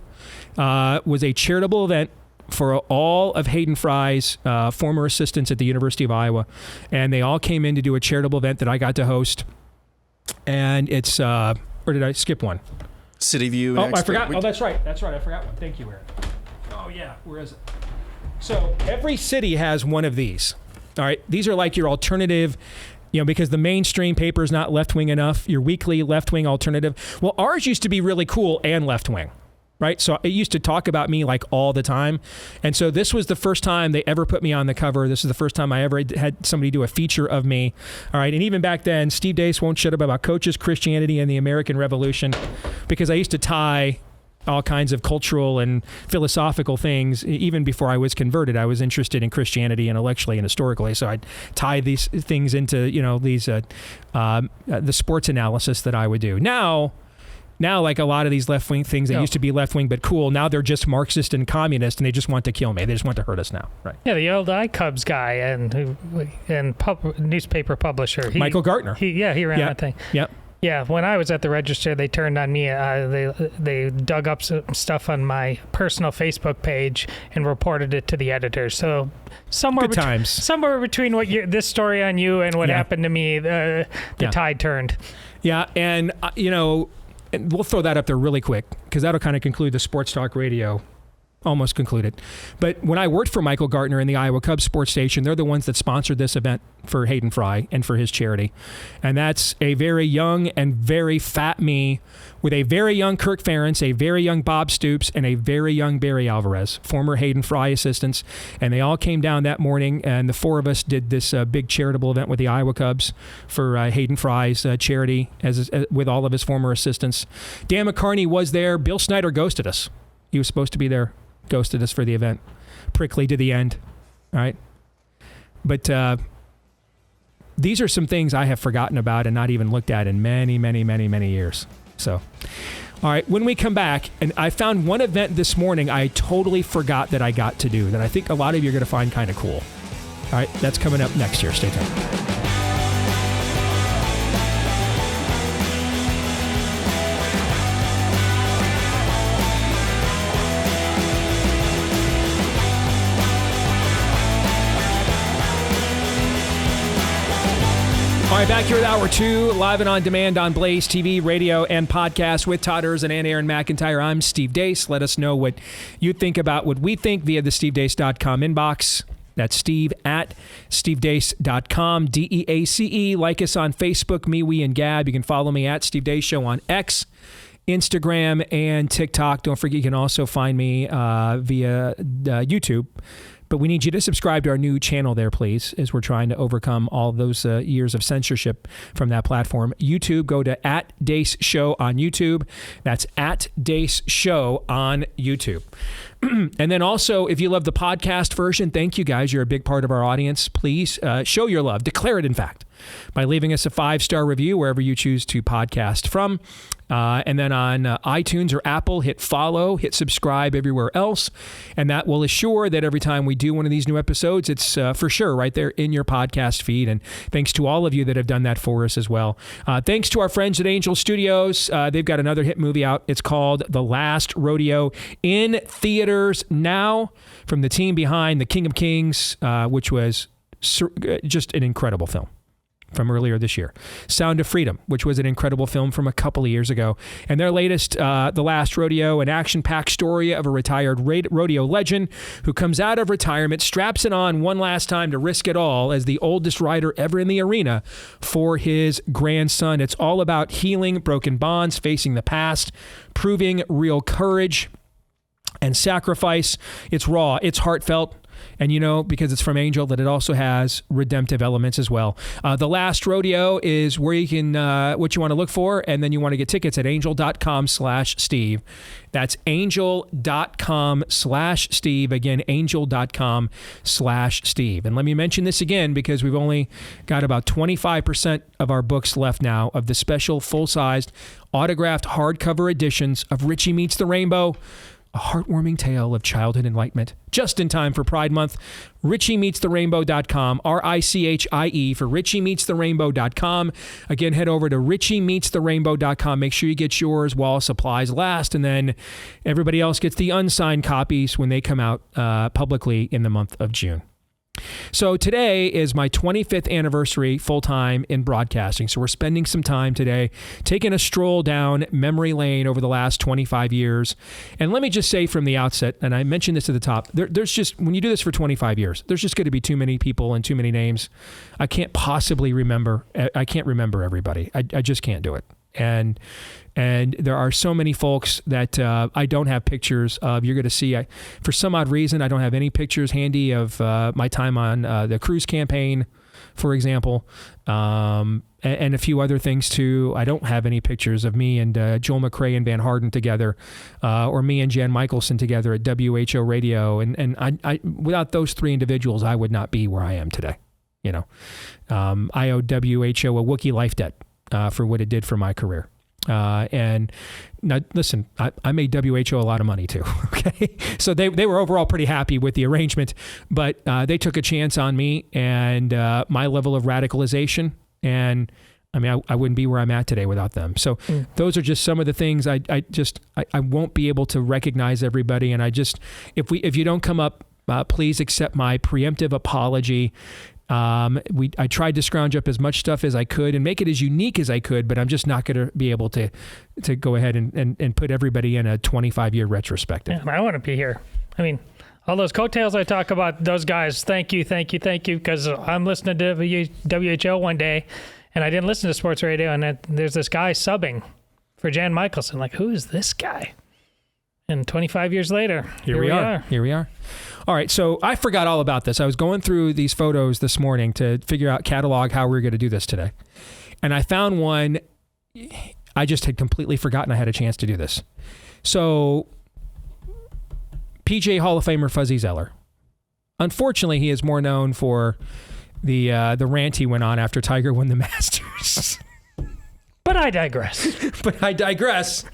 was a charitable event for all of Hayden Fry's former assistants at the University of Iowa. And they all came in to do a charitable event that I got to host. And it's, or did I skip one? City View. Oh, I forgot. Oh, that's right. I forgot one. Thank you, Aaron. Oh, yeah. Where is it? So every city has one of these. All right. These are like your alternative, because the mainstream paper is not left-wing enough, your weekly left-wing alternative. Well, ours used to be really cool and left-wing. Right. So it used to talk about me like all the time. And so this was the first time they ever put me on the cover. This is the first time I ever had somebody do a feature of me. All right. And even back then, Steve Deace won't shut up about coaches, Christianity, and the American Revolution, because I used to tie all kinds of cultural and philosophical things. Even before I was converted, I was interested in Christianity intellectually and historically. So I'd tie these things into, these the sports analysis that I would do. Now, like a lot of these left-wing things that used to be left-wing but cool, now they're just Marxist and communist, and they just want to kill me. They just want to hurt us now. Right? Yeah, the old iCubs guy and newspaper publisher. Michael Gartner. He ran that thing. Yep. Yeah, when I was at the Register, they turned on me. They dug up some stuff on my personal Facebook page and reported it to the editor. So somewhere between this story on you and what happened to me, the tide turned. Yeah, and and we'll throw that up there really quick because that'll kind of conclude the sports talk radio. Almost concluded. But when I worked for Michael Gartner in the Iowa Cubs sports station, they're the ones that sponsored this event for Hayden Fry and for his charity. And that's a very young and very fat me with a very young Kirk Ferentz, a very young Bob Stoops, and a very young Barry Alvarez, former Hayden Fry assistants. And they all came down that morning, and the four of us did this big charitable event with the Iowa Cubs for Hayden Fry's charity with all of his former assistants. Dan McCarney was there. Bill Snyder ghosted us. He was supposed to be there. Ghosted us for the event. Prickly to the end. All right. But these are some things I have forgotten about and not even looked at in many, many, many, many years. So, all right. When we come back, and I found one event this morning I totally forgot that I got to do that I think a lot of you are going to find kind of cool. All right. That's coming up next year. Stay tuned. All right, back here with Hour 2, live and on demand on Blaze TV, radio, and podcast with Todd Erzin and Aaron McIntyre. I'm Steve Deace. Let us know what you think about what we think via the stevedeace.com inbox. That's Steve at stevedeace.com, DEACE. Like us on Facebook, Me, We, and Gab. You can follow me at Steve Deace Show on X, Instagram, and TikTok. Don't forget, you can also find me via YouTube. But we need you to subscribe to our new channel there, please, as we're trying to overcome all those years of censorship from that platform. YouTube, go to @Deace Show on YouTube. That's @Deace Show on YouTube. And then also, if you love the podcast version, thank you guys. You're a big part of our audience. Please show your love. Declare it, in fact, by leaving us a 5-star review wherever you choose to podcast from. And then on iTunes or Apple, hit follow, hit subscribe everywhere else. And that will assure that every time we do one of these new episodes, it's for sure right there in your podcast feed. And thanks to all of you that have done that for us as well. Thanks to our friends at Angel Studios. They've got another hit movie out. It's called The Last Rodeo, in theaters now, from the team behind The King of Kings, which was just an incredible film. from earlier this year. Sound of Freedom, which was an incredible film from a couple of years ago. And their latest, The Last Rodeo, an action-packed story of a retired rodeo legend who comes out of retirement, straps it on one last time to risk it all as the oldest rider ever in the arena for his grandson. It's all about healing broken bonds, facing the past, proving real courage and sacrifice. It's raw, it's heartfelt. And because it's from Angel, that it also has redemptive elements as well. The Last Rodeo is where you can, what you want to look for, and then you want to get tickets at angel.com/Steve. That's angel.com/Steve. Again, angel.com/Steve. And let me mention this again, because we've only got about 25% of our books left now of the special full-sized autographed hardcover editions of Richie Meets the Rainbow, a heartwarming tale of childhood enlightenment, just in time for Pride Month. RichieMeetsTheRainbow.com, RICHIE for RichieMeetsTheRainbow.com. Again, head over to RichieMeetsTheRainbow.com. Make sure you get yours while supplies last, and then everybody else gets the unsigned copies when they come out publicly in the month of June. So today is my 25th anniversary full-time in broadcasting. So we're spending some time today taking a stroll down memory lane over the last 25 years. And let me just say from the outset, and I mentioned this at the top, there's just, when you do this for 25 years, there's just going to be too many people and too many names. I can't possibly remember. I can't remember everybody. I just can't do it. And there are so many folks that I don't have pictures of. You're going to see, for some odd reason, I don't have any pictures handy of my time on the Cruz campaign, for example, and a few other things too. I don't have any pictures of me and Joel McRae and Van Harden together, or me and Jan Michelson together at WHO Radio. And I without those three individuals, I would not be where I am today. I owe WHO a Wookiee life debt for what it did for my career. And now, listen, I made WHO a lot of money too. Okay. So they were overall pretty happy with the arrangement, but they took a chance on me and my level of radicalization. And I mean, I wouldn't be where I'm at today without them. So those are just some of the things I won't be able to recognize everybody. And if you don't come up, please accept my preemptive apology. I tried to scrounge up as much stuff as I could and make it as unique as I could, but I'm just not going to be able to go ahead and put everybody in a 25-year retrospective. Yeah, I want to be here. I mean, all those coattails I talk about, those guys, thank you, because I'm listening to WHO one day, and I didn't listen to sports radio, and there's this guy subbing for Jan Michelson. Like, who is this guy? And 25 years later, here we are. Here we are. All right, so I forgot all about this. I was going through these photos this morning to catalog how we were going to do this today. And I found one, I just had completely forgotten I had a chance to do this. So, PGA Hall of Famer Fuzzy Zoeller. Unfortunately, he is more known for the rant he went on after Tiger won the Masters. But I digress.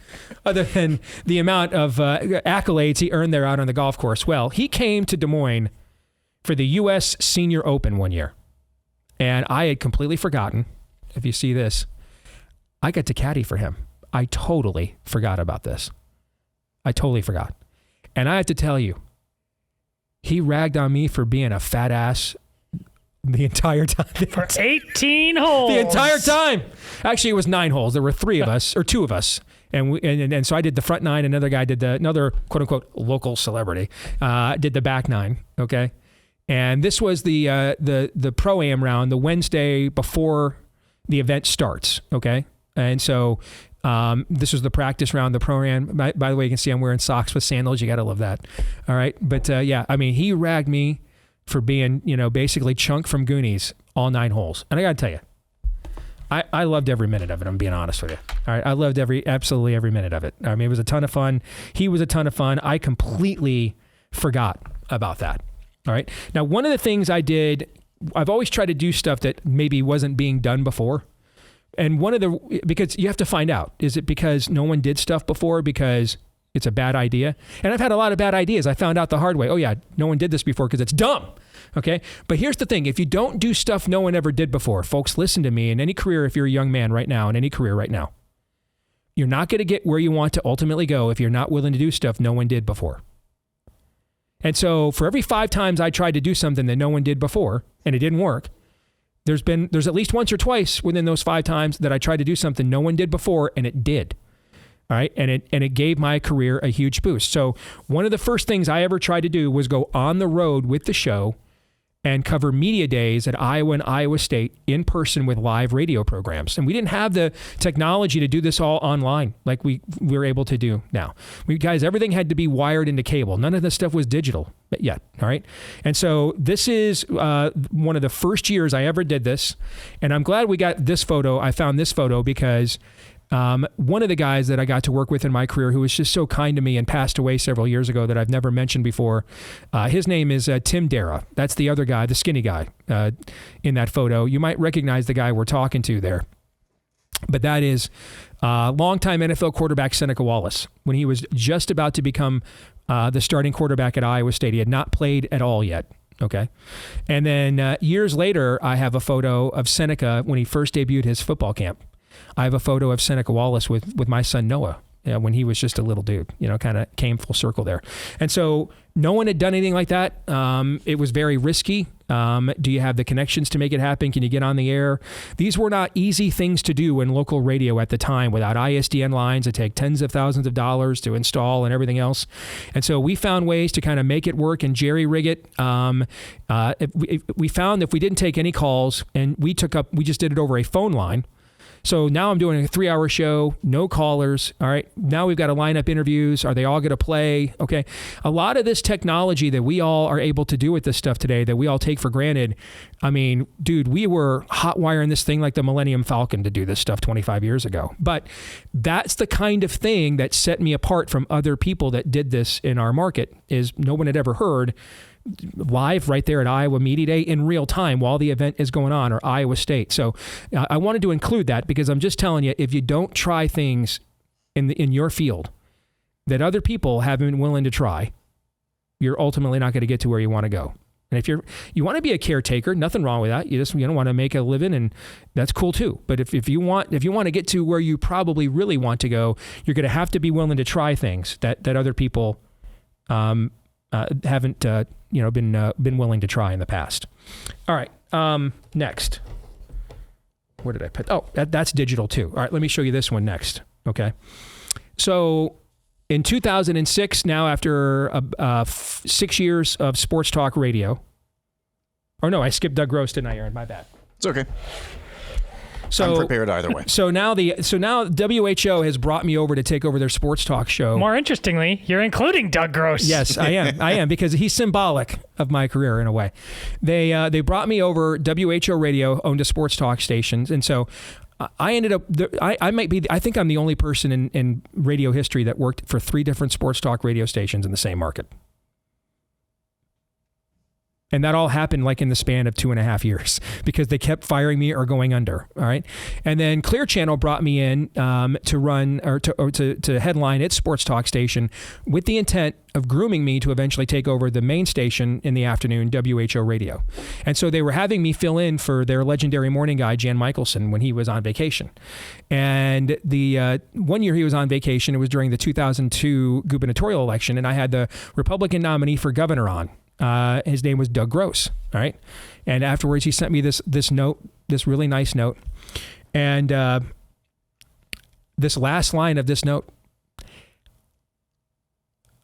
Other than the amount of accolades he earned there out on the golf course. Well, he came to Des Moines for the U.S. Senior Open one year. And I had completely forgotten, if you see this, I got to caddy for him. I totally forgot about this. I totally forgot. And I have to tell you, he ragged on me for being a fat ass the entire time. For 18 holes. The entire time. Actually, it was 9 holes. There were 3 of us, or 2 of us. And so I did the front 9. Another guy did another quote unquote local celebrity did the back 9. Okay. And this was the pro-am round, the Wednesday before the event starts. Okay. And so this was the practice round, the pro-am. By the way, you can see I'm wearing socks with sandals. You got to love that. All right. But yeah, I mean, he ragged me for being, basically Chunk from Goonies all 9 holes. And I got to tell you, I loved every minute of it. I'm being honest with you. All right. I loved absolutely every minute of it. I mean, it was a ton of fun. He was a ton of fun. I completely forgot about that. All right. Now, one of the things I did, I've always tried to do stuff that maybe wasn't being done before. And because you have to find out, is it because no one did stuff before because it's a bad idea? And I've had a lot of bad ideas. I found out the hard way. Oh yeah, no one did this before because it's dumb. Okay. But here's the thing. If you don't do stuff no one ever did before, folks, listen to me. In any career, if you're a young man right now, in any career right now, you're not going to get where you want to ultimately go if you're not willing to do stuff no one did before. And so for every 5 times I tried to do something that no one did before and it didn't work, there's at least once or twice within those 5 times that I tried to do something no one did before, and it did. All right. And it gave my career a huge boost. So one of the first things I ever tried to do was go on the road with the show and cover media days at Iowa and Iowa State in person with live radio programs. And we didn't have the technology to do this all online like we're able to do now. Guys, everything had to be wired into cable. None of this stuff was digital yet. All right. And so this is one of the first years I ever did this. And I'm glad we got this photo. I found this photo because one of the guys that I got to work with in my career who was just so kind to me and passed away several years ago that I've never mentioned before, his name is Tim Dara. That's the other guy, the skinny guy in that photo. You might recognize the guy we're talking to there. But that is longtime NFL quarterback Seneca Wallace when he was just about to become the starting quarterback at Iowa State. He had not played at all yet. Okay. And then years later, I have a photo of Seneca when he first debuted his football camp. I have a photo of Seneca Wallace with my son Noah when he was just a little dude, kind of came full circle there. And so no one had done anything like that. It was very risky. Do you have the connections to make it happen? Can you get on the air? These were not easy things to do in local radio at the time without ISDN lines that take tens of thousands of dollars to install and everything else. And so we found ways to kind of make it work and jerry rig it. We found if we didn't take any calls and we just did it over a phone line. So now I'm doing a 3-hour show, no callers. All right. Now we've got to line up interviews. Are they all going to play? Okay. A lot of this technology that we all are able to do with this stuff today that we all take for granted. I mean, dude, we were hot wiring this thing like the Millennium Falcon to do this stuff 25 years ago. But that's the kind of thing that set me apart from other people that did this in our market is no one had ever heard live right there at Iowa Media Day in real time while the event is going on, or Iowa State. So I wanted to include that because I'm just telling you, if you don't try things in your field that other people have been willing to try, you're ultimately not going to get to where you want to go. And if you want to be a caretaker, nothing wrong with that. You don't want to make a living, and that's cool too. But if you want to get to where you probably really want to go, you're going to have to be willing to try things that other people haven't been willing to try in the past. All right. Next. Where did I put? Oh, that's digital too. All right. Let me show you this one next. Okay. So in 2006, now after 6 years of sports talk radio. Oh no, I skipped Doug Gross, didn't I, Aaron? My bad. It's okay. So, I'm prepared either way. So now WHO has brought me over to take over their sports talk show. More interestingly, you're including Doug Gross. Yes, I am because he's symbolic of my career in a way. They brought me over. WHO Radio owned a sports talk stations, and so I ended up. I think I'm the only person in radio history that worked for 3 different sports talk radio stations in the same market. And that all happened like in the span of 2.5 years because they kept firing me or going under. All right. And then Clear Channel brought me in to run or to headline its sports talk station with the intent of grooming me to eventually take over the main station in the afternoon, WHO Radio. And so they were having me fill in for their legendary morning guy, Jan Michelson, when he was on vacation. And the one year he was on vacation, it was during the 2002 gubernatorial election, and I had the Republican nominee for governor on. His name was Doug Gross. All right. And afterwards he sent me this note, this really nice note. And this last line of this note: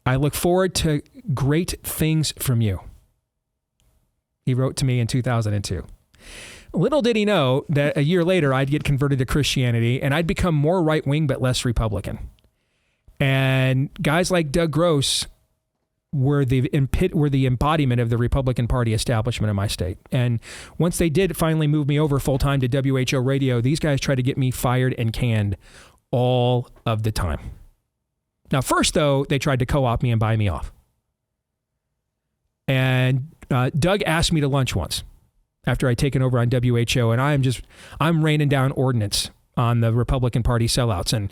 I look forward to great things from you. He wrote to me in 2002. Little did he know that a year later I'd get converted to Christianity and I'd become more right-wing but less Republican. And guys like Doug Gross were the embodiment of the Republican Party establishment in my state. And once they did finally move me over full-time to WHO Radio, these guys tried to get me fired and canned all of the time. Now, first, though, they tried to co-opt me and buy me off. And Doug asked me to lunch once after I'd taken over on WHO, and I'm raining down ordinance on the Republican Party sellouts. And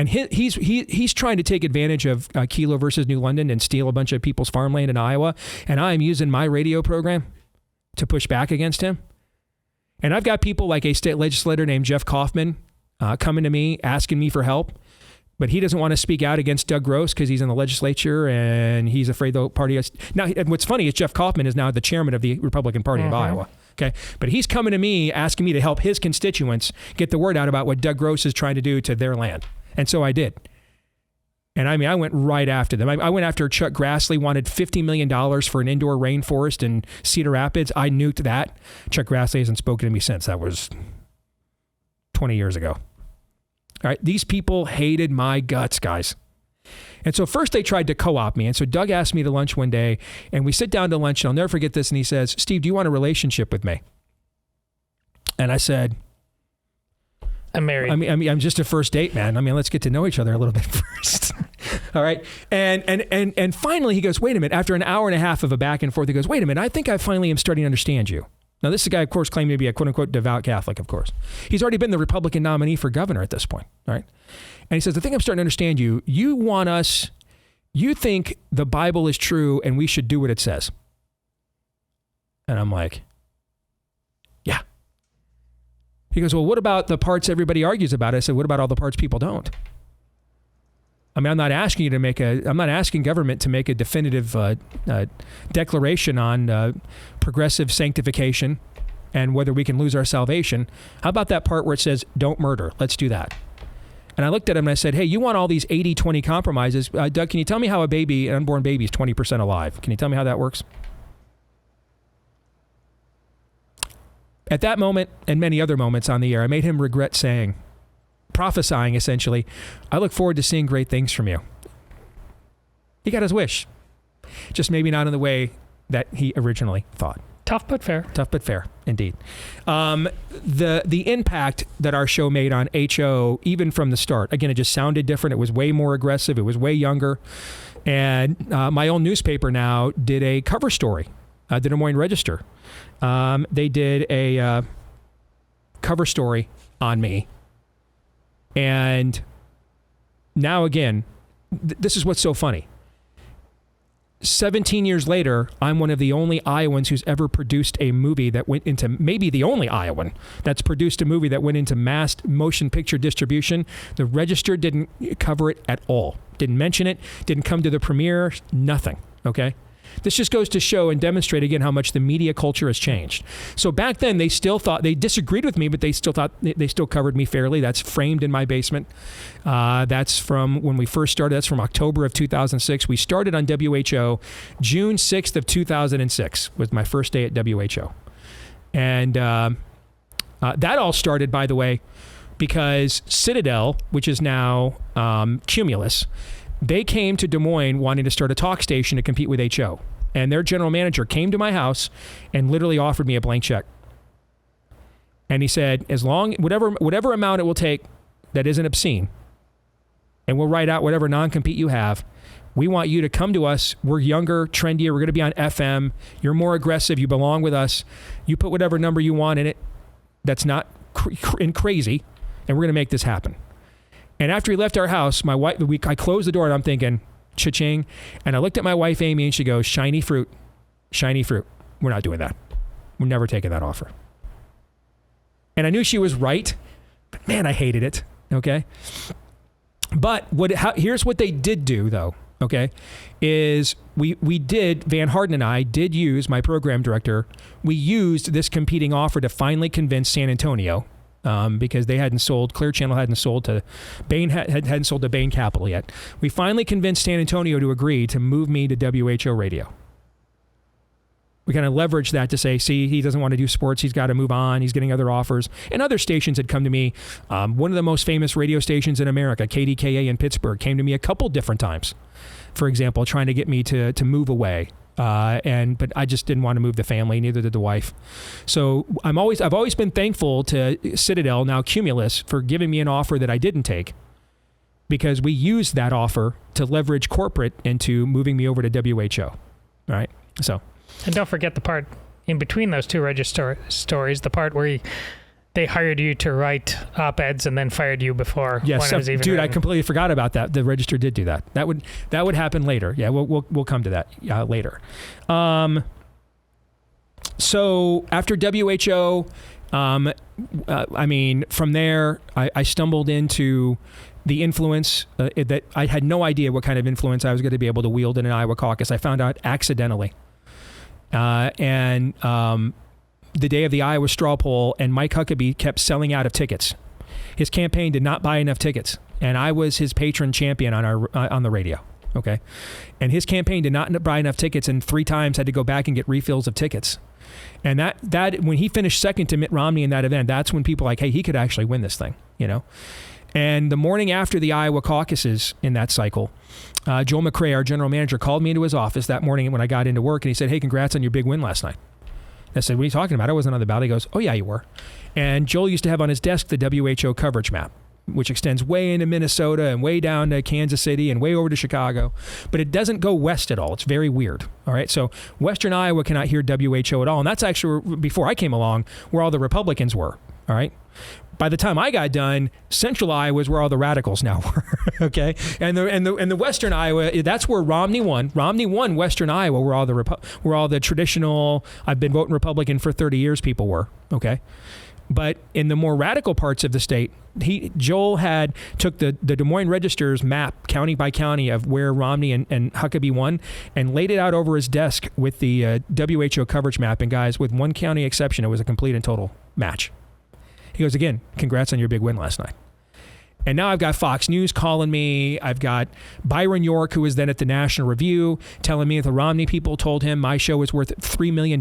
he's trying to take advantage of Kelo versus New London and steal a bunch of people's farmland in Iowa. And I'm using my radio program to push back against him. And I've got people like a state legislator named Jeff Kaufman coming to me, asking me for help. But he doesn't want to speak out against Doug Gross because he's in the legislature and he's afraid the party has... Now, what's funny is Jeff Kaufman is now the chairman of the Republican Party of Iowa. Okay. But he's coming to me asking me to help his constituents get the word out about what Doug Gross is trying to do to their land. And so I did. And I mean, I went right after them. I went after Chuck Grassley, wanted $50 million for an indoor rainforest in Cedar Rapids. I nuked that. Chuck Grassley hasn't spoken to me since. That was 20 years ago. All right. These people hated my guts, guys. And so first they tried to co-opt me. And so Doug asked me to lunch one day, and we sit down to lunch, and I'll never forget this. And he says, Steve, do you want a relationship with me? And I said, I'm married. I mean, I'm just a first date, man. I mean, let's get to know each other a little bit first. All right. And finally he goes, wait a minute. After an hour and a half of a back and forth, he goes, wait a minute. I think I finally am starting to understand you. Now, this is a guy, of course, claiming to be a quote unquote devout Catholic, of course. He's already been the Republican nominee for governor at this point. All right. And he says, I think I'm starting to understand you. You think the Bible is true and we should do what it says. And I'm like, yeah. He goes, well, what about the parts everybody argues about? I said, what about all the parts people don't? I mean, I'm not asking government to make a definitive declaration on progressive sanctification and whether we can lose our salvation. How about that part where it says, don't murder? Let's do that. And I looked at him and I said, hey, you want all these 80-20 compromises. Doug, can you tell me how an unborn baby is 20% alive? Can you tell me how that works? At that moment and many other moments on the air, I made him regret prophesying essentially, I look forward to seeing great things from you. He got his wish. Just maybe not in the way that he originally thought. Tough but fair. Tough but fair, indeed. The impact that our show made on HO, even from the start, again, it just sounded different. It was way more aggressive. It was way younger. And my own newspaper now did a cover story, the Des Moines Register. They did a cover story on me. And now again, this is what's so funny. 17 years later, I'm one of the only Iowans who's ever produced a movie that went into, maybe the only Iowan that's produced a movie that went into mass motion picture distribution. The Register didn't cover it at all. Didn't mention it. Didn't come to the premiere. Nothing. Okay? This just goes to show and demonstrate again how much the media culture has changed. So back then they still thought, they disagreed with me, but they still thought they still covered me fairly. That's framed in my basement. That's from when we first started. That's from October of 2006. We started on WHO June 6th of 2006 was my first day at WHO. And that all started, by the way, because Citadel, which is now Cumulus, they came to Des Moines wanting to start a talk station to compete with HO. And their general manager came to my house and literally offered me a blank check. And he said, whatever amount it will take that isn't obscene, and we'll write out whatever non-compete you have, we want you to come to us. We're younger, trendier. We're going to be on FM. You're more aggressive. You belong with us. You put whatever number you want in it that's not crazy, and we're going to make this happen. And after he left our house, my wife, I closed the door and I'm thinking, cha-ching. And I looked at my wife, Amy, and she goes, shiny fruit, shiny fruit. We're not doing that. We're never taking that offer. And I knew she was right, but man, I hated it. Okay. But here's what they did do though. Okay. Is Van Harden and I did use, my program director, we used this competing offer to finally convince San Antonio, because they hadn't sold, Clear Channel hadn't sold to Bain, hadn't sold to Bain Capital yet. We finally convinced San Antonio to agree to move me to WHO Radio. We kind of leveraged that to say, see, he doesn't want to do sports. He's got to move on. He's getting other offers. And other stations had come to me. One of the most famous radio stations in America, KDKA in Pittsburgh, came to me a couple different times, for example, trying to get me to move away. But I just didn't want to move the family, neither did the wife. So I've always been thankful to Citadel, now Cumulus, for giving me an offer that I didn't take, because we used that offer to leverage corporate into moving me over to WHO. All right. So, and don't forget the part in between those two Register stories, the part where they hired you to write op-eds and then fired you before. Yes, when it was even dude, written. I completely forgot about that. The Register did do that. That would happen later. Yeah, we'll come to that later. So after WHO, from there, I stumbled into the influence that I had no idea what kind of influence I was going to be able to wield in an Iowa caucus. I found out accidentally. the day of the Iowa straw poll, and Mike Huckabee kept selling out of tickets. His campaign did not buy enough tickets, and I was his patron champion on the radio. Okay, and his campaign did not buy enough tickets, and 3 times had to go back and get refills of tickets. And that when he finished second to Mitt Romney in that event, that's when people were like, hey, he could actually win this thing, you know. And the morning after the Iowa caucuses in that cycle, Joel McRae, our general manager, called me into his office that morning when I got into work, and he said, hey, congrats on your big win last night. I said, what are you talking about? I wasn't on the ballot. He goes, oh, yeah, you were. And Joel used to have on his desk the WHO coverage map, which extends way into Minnesota and way down to Kansas City and way over to Chicago. But it doesn't go west at all. It's very weird. All right. So Western Iowa cannot hear WHO at all. And that's actually, before I came along, where all the Republicans were. All right. By the time I got done, Central Iowa is where all the radicals now were. Okay. And the Western Iowa, that's where Romney won. Romney won Western Iowa, where all the traditional, I've been voting Republican for 30 years people were. Okay. But in the more radical parts of the state, Joel took the Des Moines Register's map, county by county, of where Romney and Huckabee won, and laid it out over his desk with the WHO coverage map. And guys, with one county exception, it was a complete and total match. He goes, again, congrats on your big win last night. And now I've got Fox News calling me. I've got Byron York, who was then at the National Review, telling me that the Romney people told him my show was worth $3 million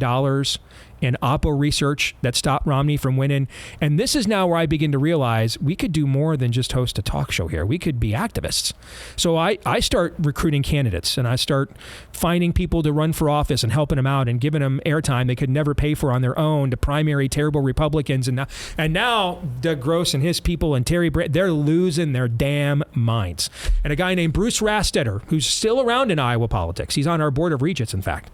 in Oppo research that stopped Romney from winning. And this is now where I begin to realize we could do more than just host a talk show here. We could be activists. So I start recruiting candidates, and I start finding people to run for office and helping them out and giving them airtime they could never pay for on their own to primary terrible Republicans. And now Doug Gross and his people and Terry Brandt, they're losing their damn minds. And a guy named Bruce Rastetter, who's still around in Iowa politics. He's on our board of regents, in fact.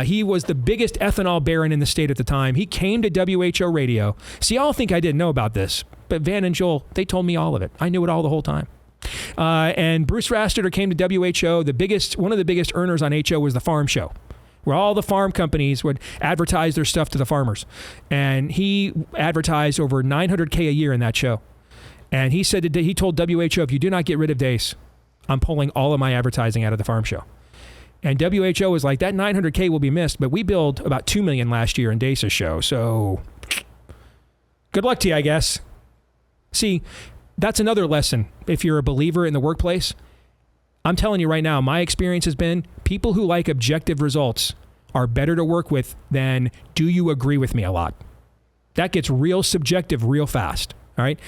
He was the biggest ethanol baron in the state at the time. He came to WHO radio. See, y'all think I didn't know about this, but Van and Joel, they told me all of it. I knew it all the whole time. And Bruce Rastetter came to WHO. One of the biggest earners on HO was the Farm Show, where all the farm companies would advertise their stuff to the farmers. And he advertised over $900K a year in that show. And he told WHO, if you do not get rid of Deace, I'm pulling all of my advertising out of the Farm Show. And WHO was like, that $900K will be missed, but we billed about $2 million last year in Deace's show. So good luck to you, I guess. See, that's another lesson. If you're a believer in the workplace, I'm telling you right now, my experience has been people who like objective results are better to work with than do you agree with me a lot. That gets real subjective real fast. All right.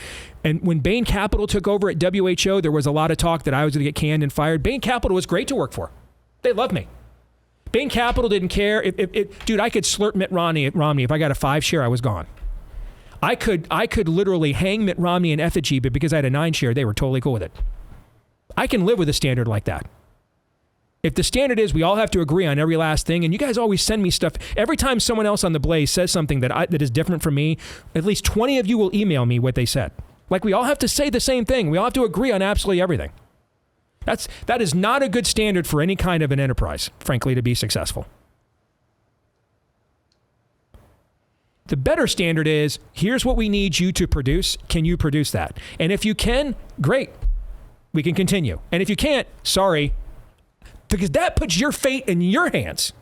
And when Bain Capital took over at WHO, there was a lot of talk that I was going to get canned and fired. Bain Capital was great to work for. They loved me. Bain Capital didn't care. Dude, I could slurp Mitt Romney. If I got a 5 share, I was gone. I could literally hang Mitt Romney in effigy, but because I had a 9 share, they were totally cool with it. I can live with a standard like that. If the standard is we all have to agree on every last thing, and you guys always send me stuff, every time someone else on the Blaze says something that is different from me, at least 20 of you will email me what they said. Like, we all have to say the same thing. We all have to agree on absolutely everything. That is not a good standard for any kind of an enterprise, frankly, to be successful. The better standard is, here's what we need you to produce. Can you produce that? And if you can, great. We can continue. And if you can't, sorry. Because that puts your fate in your hands.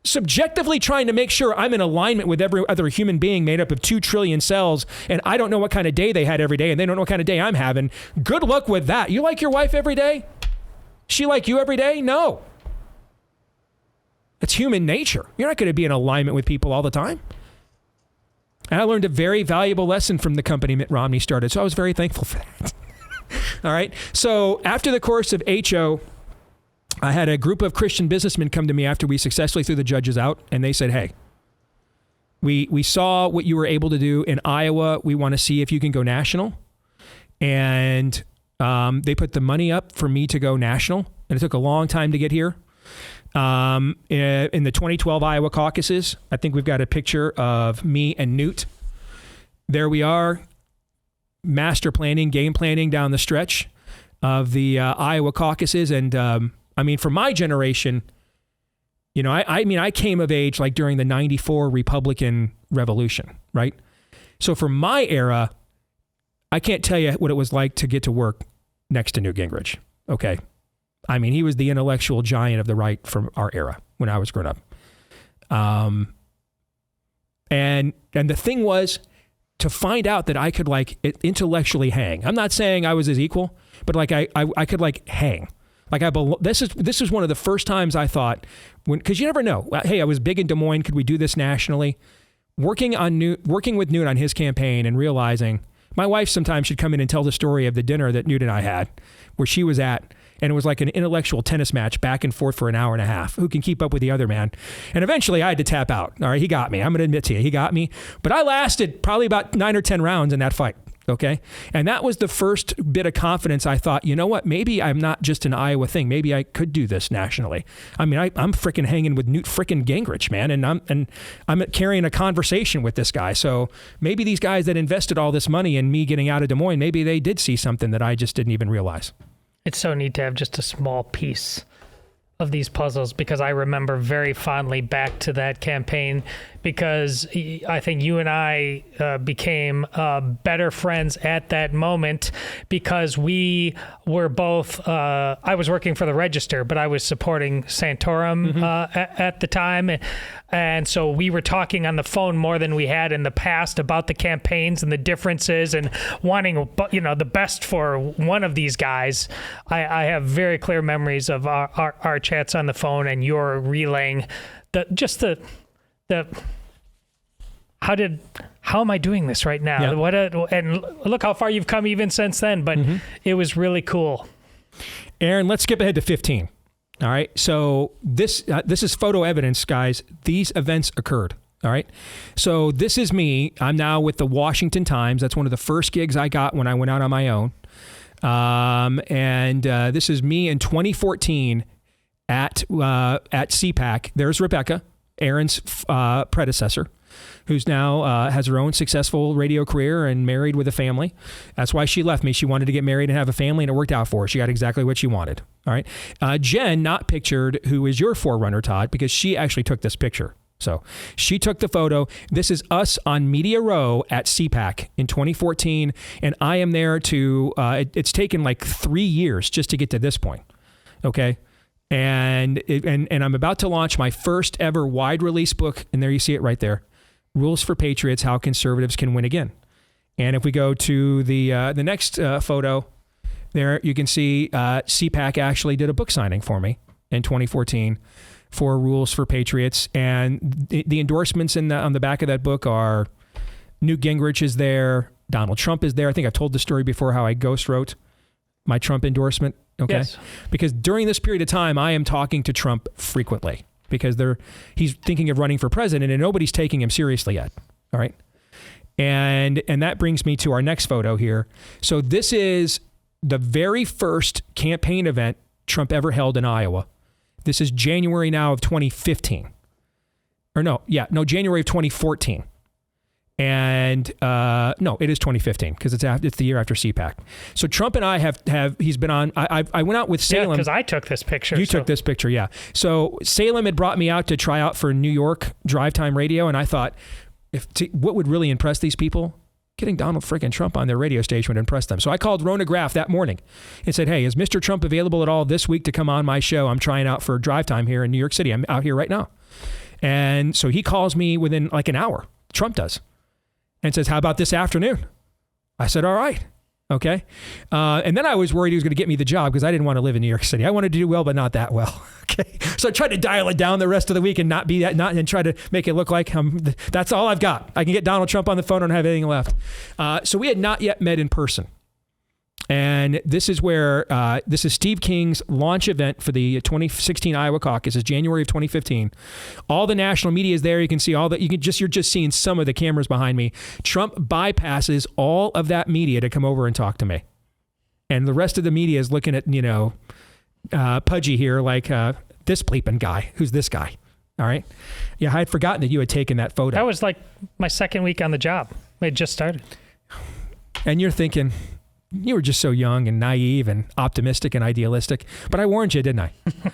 Subjectively trying to make sure I'm in alignment with every other human being made up of 2 trillion cells, and I don't know what kind of day they had every day, and they don't know what kind of day I'm having. Good luck with that. You like your wife every day? She like you every day? No. It's human nature. You're not going to be in alignment with people all the time. And I learned a very valuable lesson from the company Mitt Romney started, so I was very thankful for that. All right. So after the course of HO, I had a group of Christian businessmen come to me after we successfully threw the judges out, and they said, hey, we saw what you were able to do in Iowa. We want to see if you can go national. And they put the money up for me to go national, and it took a long time to get here. In the 2012 Iowa caucuses, I think we've got a picture of me and Newt. There we are, master planning, game planning down the stretch of the Iowa caucuses. And I mean, for my generation, you know, I came of age like during the 94 Republican Revolution, right? So for my era, I can't tell you what it was like to get to work next to Newt Gingrich, okay? I mean, he was the intellectual giant of the right from our era when I was growing up. And the thing was to find out that I could like intellectually hang. I'm not saying I was his equal, but like I could like hang. Like this is one of the first times I thought, because you never know. Hey, I was big in Des Moines. Could we do this nationally? Working with Newt on his campaign and realizing my wife sometimes should come in and tell the story of the dinner that Newt and I had, where she was at, and it was like an intellectual tennis match back and forth for an hour and a half. Who can keep up with the other man? And eventually I had to tap out. All right, he got me. I'm going to admit to you, he got me. But I lasted probably about 9 or 10 rounds in that fight. Okay. And that was the first bit of confidence. I thought, you know what, maybe I'm not just an Iowa thing. Maybe I could do this nationally. I mean, I'm freaking hanging with Newt freaking Gingrich, man. And I'm carrying a conversation with this guy. So maybe these guys that invested all this money in me getting out of Des Moines, maybe they did see something that I just didn't even realize. It's so neat to have just a small piece of these puzzles, because I remember very fondly back to that campaign, because I think you and I became better friends at that moment, because we were both, I was working for the Register, but I was supporting Santorum at the time. And so we were talking on the phone more than we had in the past about the campaigns and the differences and wanting, you know, the best for one of these guys. I have very clear memories of our chats on the phone and your relaying the how am I doing this right now? Yeah. And look how far you've come even since then, but it was really cool. Aaron, let's skip ahead to 15. All right. So this is photo evidence, guys. These events occurred. All right. So this is me. I'm now with the Washington Times. That's one of the first gigs I got when I went out on my own. And this is me in 2014 at CPAC. There's Rebecca, Aaron's predecessor, who's now has her own successful radio career and married with a family. That's why she left me. She wanted to get married and have a family, and it worked out for her. She got exactly what she wanted. All right. Jen, not pictured, who is your forerunner, Todd, because she actually took this picture. So she took the photo. This is us on Media Row at CPAC in 2014, and I am there to, it's taken like 3 years just to get to this point. Okay. And I'm about to launch my first ever wide release book, and there you see it right there. Rules for Patriots, How Conservatives Can Win Again. And if we go to the next photo, there you can see CPAC actually did a book signing for me in 2014 for Rules for Patriots. And the endorsements on the back of that book are Newt Gingrich is there, Donald Trump is there. I think I've told the story before how I ghost wrote my Trump endorsement. Okay. Yes. Because during this period of time, I am talking to Trump frequently, because he's thinking of running for president and nobody's taking him seriously yet. All right. And that brings me to our next photo here. So this is the very first campaign event Trump ever held in Iowa. This is January now of 2015. January of 2014. And no, it is 2015, because it's the year after CPAC. So Trump and I he's been on. I went out with Salem. Yeah, because I took this picture. You took this picture, yeah. So Salem had brought me out to try out for New York Drive Time Radio, and I thought, what would really impress these people? Getting Donald freaking Trump on their radio station would impress them. So I called Rona Graff that morning and said, hey, is Mr. Trump available at all this week to come on my show? I'm trying out for Drive Time here in New York City. I'm out here right now. And so he calls me within like an hour. Trump does. And says, how about this afternoon? I said, all right. Okay. And then I was worried he was going to get me the job, because I didn't want to live in New York City. I wanted to do well, but not that well. Okay. So I tried to dial it down the rest of the week and not be that, and try to make it look like that's all I've got. I can get Donald Trump on the phone and have anything left. So we had not yet met in person. And this is where, this is Steve King's launch event for the 2016 Iowa caucus. It's January of 2015. All the national media is there. You can see you're just seeing some of the cameras behind me. Trump bypasses all of that media to come over and talk to me. And the rest of the media is looking at, Pudgy here, like this bleeping guy. Who's this guy? All right. Yeah, I had forgotten that you had taken that photo. That was like my second week on the job. It just started. And you're thinking, you were just so young and naive and optimistic and idealistic. But I warned you, didn't I?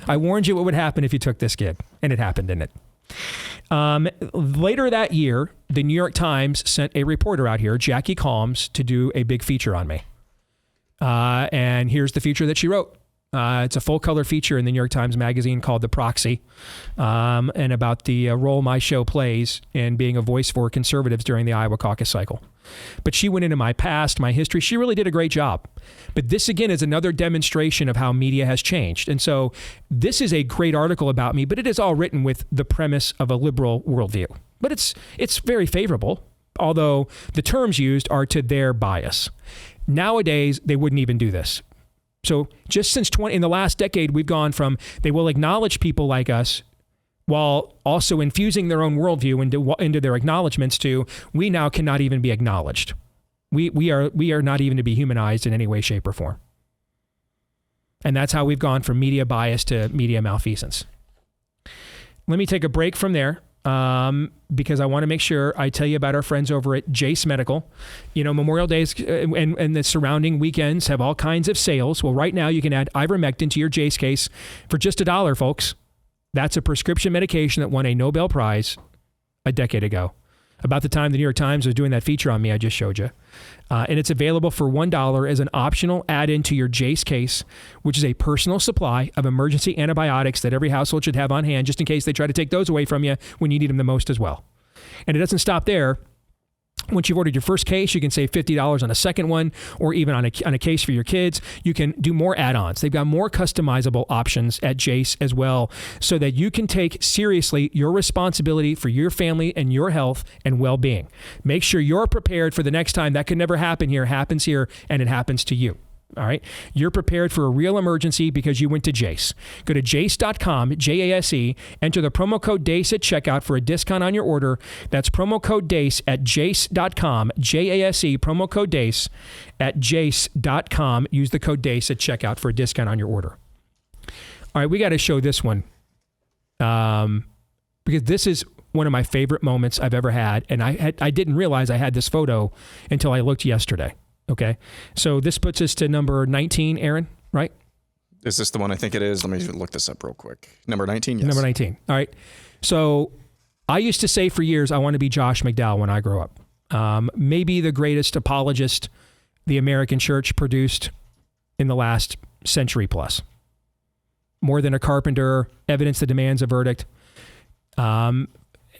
I warned you what would happen if you took this gig. And it happened, didn't it? Later that year, the New York Times sent a reporter out here, Jackie Calms, to do a big feature on me. And here's the feature that she wrote. It's a full color feature in the New York Times Magazine called The Proxy, and about the role my show plays in being a voice for conservatives during the Iowa caucus cycle. But she went into my past, my history. She really did a great job. But this, again, is another demonstration of how media has changed. And so this is a great article about me, but it is all written with the premise of a liberal worldview. But it's very favorable, although the terms used are to their bias. Nowadays, they wouldn't even do this. So just since in the last decade, we've gone from they will acknowledge people like us while also infusing their own worldview into their acknowledgments to we now cannot even be acknowledged. We are not even to be humanized in any way, shape, or form. And that's how we've gone from media bias to media malfeasance. Let me take a break from there. Because I want to make sure I tell you about our friends over at Jace Medical. You know, Memorial Days and the surrounding weekends have all kinds of sales. Well, right now you can add ivermectin to your Jace case for just $1, folks. That's a prescription medication that won a Nobel Prize a decade ago. About the time the New York Times was doing that feature on me I just showed you. And it's available for $1 as an optional add-in to your Jace case, which is a personal supply of emergency antibiotics that every household should have on hand just in case they try to take those away from you when you need them the most as well. And it doesn't stop there. Once you've ordered your first case, you can save $50 on a second one, or even on a case for your kids. You can do more add-ons. They've got more customizable options at Jace as well, so that you can take seriously your responsibility for your family and your health and well-being. Make sure you're prepared for the next time that could never happen here, happens here, and it happens to you. All right. You're prepared for a real emergency because you went to Jace. Go to jace.com, Jase, enter the promo code DACE at checkout for a discount on your order. That's promo code DACE at jace.com, Jase, promo code DACE at jace.com. Use the code DACE at checkout for a discount on your order. All right. We got to show this one because this is one of my favorite moments I've ever had. And I didn't realize I had this photo until I looked yesterday. Okay, so this puts us to number 19, Aaron, right? Is this the one I think it is? Let me look this up real quick. Number 19, yes. Number 19. All right. So I used to say for years, I want to be Josh McDowell when I grow up. Maybe the greatest apologist the American church produced in the last century plus. More than a carpenter, evidence that demands a verdict.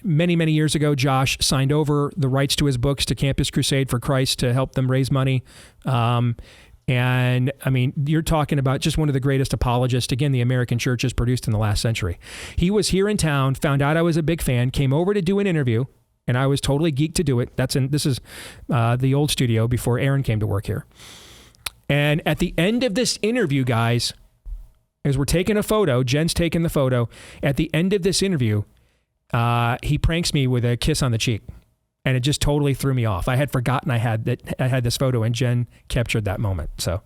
Many, many years ago, Josh signed over the rights to his books to Campus Crusade for Christ to help them raise money. And I mean, you're talking about just one of the greatest apologists, again, the American church has produced in the last century. He was here in town, found out I was a big fan, came over to do an interview, and I was totally geeked to do it. This is the old studio before Aaron came to work here. And at the end of this interview, guys, as we're taking a photo, Jen's taking the photo, at the end of this interview, he pranks me with a kiss on the cheek, and it just totally threw me off. I had forgotten I had this photo, and Jen captured that moment. So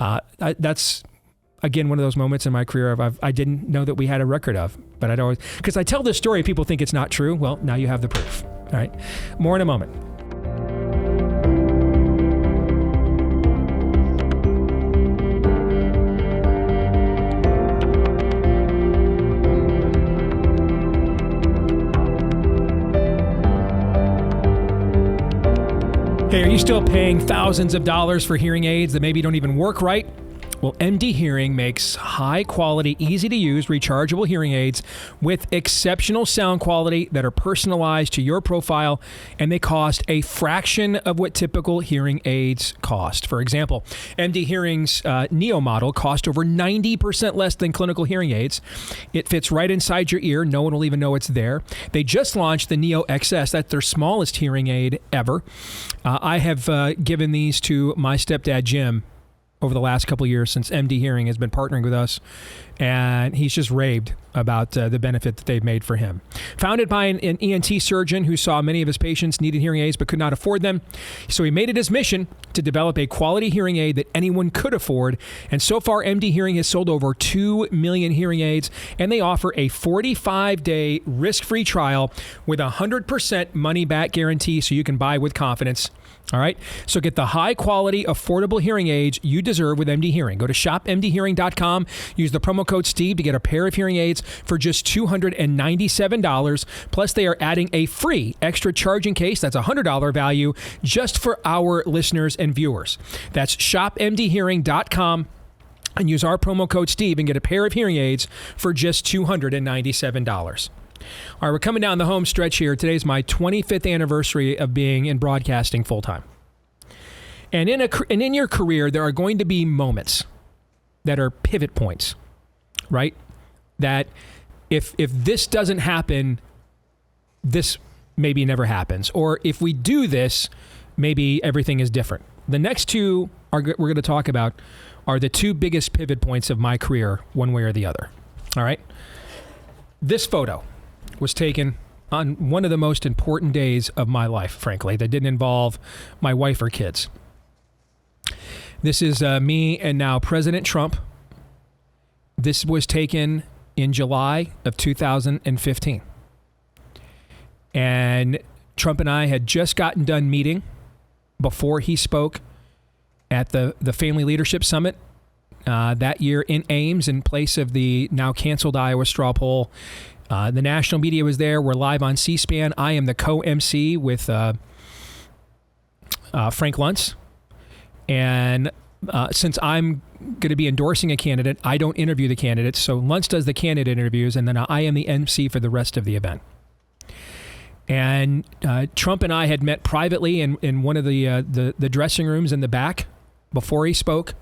that's, again, one of those moments in my career I didn't know that we had a record of, but I'd always, because I tell this story, people think it's not true. Well, now you have the proof. All right. More in a moment. Hey, are you still paying thousands of dollars for hearing aids that maybe don't even work right? Well, MD Hearing makes high-quality, easy-to-use, rechargeable hearing aids with exceptional sound quality that are personalized to your profile, and they cost a fraction of what typical hearing aids cost. For example, MD Hearing's Neo model cost over 90% less than clinical hearing aids. It fits right inside your ear. No one will even know it's there. They just launched the Neo XS. That's their smallest hearing aid ever. I have given these to my stepdad, Jim, over the last couple of years since MD Hearing has been partnering with us, and he's just raved about the benefit that they've made for him. Founded by an ENT surgeon who saw many of his patients needed hearing aids but could not afford them, so he made it his mission to develop a quality hearing aid that anyone could afford, and so far MD Hearing has sold over 2 million hearing aids, and they offer a 45-day risk-free trial with a 100% money-back guarantee so you can buy with confidence. All right. So get the high quality, affordable hearing aids you deserve with MD Hearing. Go to shopmdhearing.com. Use the promo code Steve to get a pair of hearing aids for just $297. Plus, they are adding a free extra charging case. That's a $100 value just for our listeners and viewers. That's shopmdhearing.com. and use our promo code Steve and get a pair of hearing aids for just $297. All right, we're coming down the home stretch here. Today's my 25th anniversary of being in broadcasting full-time. And in your career, there are going to be moments that are pivot points, right? That if this doesn't happen, this maybe never happens. Or if we do this, maybe everything is different. The next two we're going to talk about are the two biggest pivot points of my career, one way or the other. All right? This photo was taken on one of the most important days of my life, frankly, that didn't involve my wife or kids. This is me and now President Trump. This was taken in July of 2015. And Trump and I had just gotten done meeting before he spoke at the Family Leadership Summit that year in Ames in place of the now canceled Iowa straw poll. The national media was there. We're live on C-SPAN. I am the co-MC with Frank Luntz. And since I'm going to be endorsing a candidate, I don't interview the candidates. So Luntz does the candidate interviews, and then I am the MC for the rest of the event. And Trump and I had met privately in one of the dressing rooms in the back before he spoke,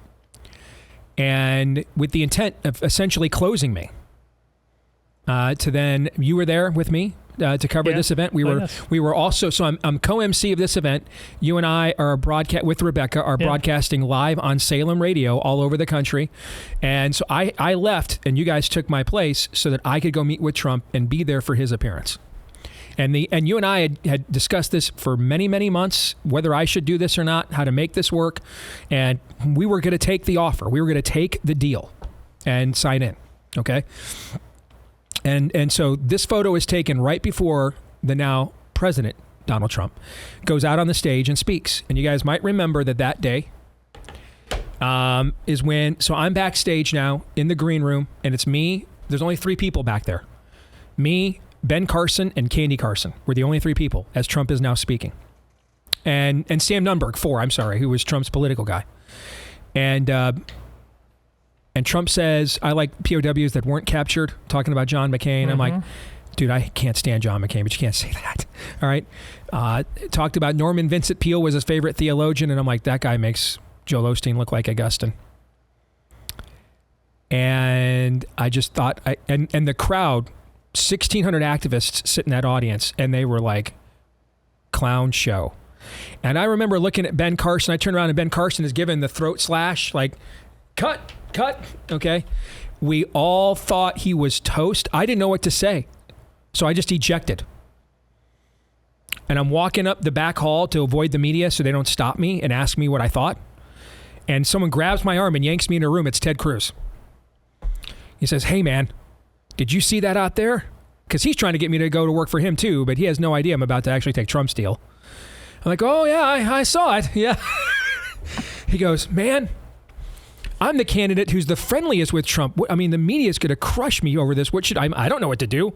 and with the intent of essentially closing me. To then, you were there with me to cover this event. We were also, so I'm co-MC of this event. You and I are with Rebecca are broadcasting live on Salem Radio all over the country. And so I left and you guys took my place so that I could go meet with Trump and be there for his appearance. And you and I had discussed this for many, many months, whether I should do this or not, how to make this work. And we were going to take the offer. We were going to take the deal and sign in. Okay. And so this photo is taken right before the now president, Donald Trump, goes out on the stage and speaks. And you guys might remember that day is when, so I'm backstage now in the green room, and it's me. There's only 3 people back there. Me, Ben Carson, and Candy Carson were the only 3 people as Trump is now speaking. And Sam Nunberg, 4, who was Trump's political guy. And Trump says, I like POWs that weren't captured, talking about John McCain. Mm-hmm. I'm like, dude, I can't stand John McCain, but you can't say that. All right. Talked about Norman Vincent Peale was his favorite theologian. And I'm like, that guy makes Joel Osteen look like Augustine. And I just thought, and the crowd, 1,600 activists sit in that audience, and they were like, clown show. And I remember looking at Ben Carson. I turned around and Ben Carson is given the throat slash, like, cut. Okay. We all thought he was toast. I didn't know what to say. So I just ejected. And I'm walking up the back hall to avoid the media so they don't stop me and ask me what I thought. And someone grabs my arm and yanks me in a room. It's Ted Cruz. He says, hey, man, did you see that out there? Because he's trying to get me to go to work for him, too, but he has no idea I'm about to actually take Trump's deal. I'm like, oh, yeah, I saw it. Yeah. He goes, man, I'm the candidate who's the friendliest with Trump. I mean, the media is going to crush me over this. What should I don't know what to do.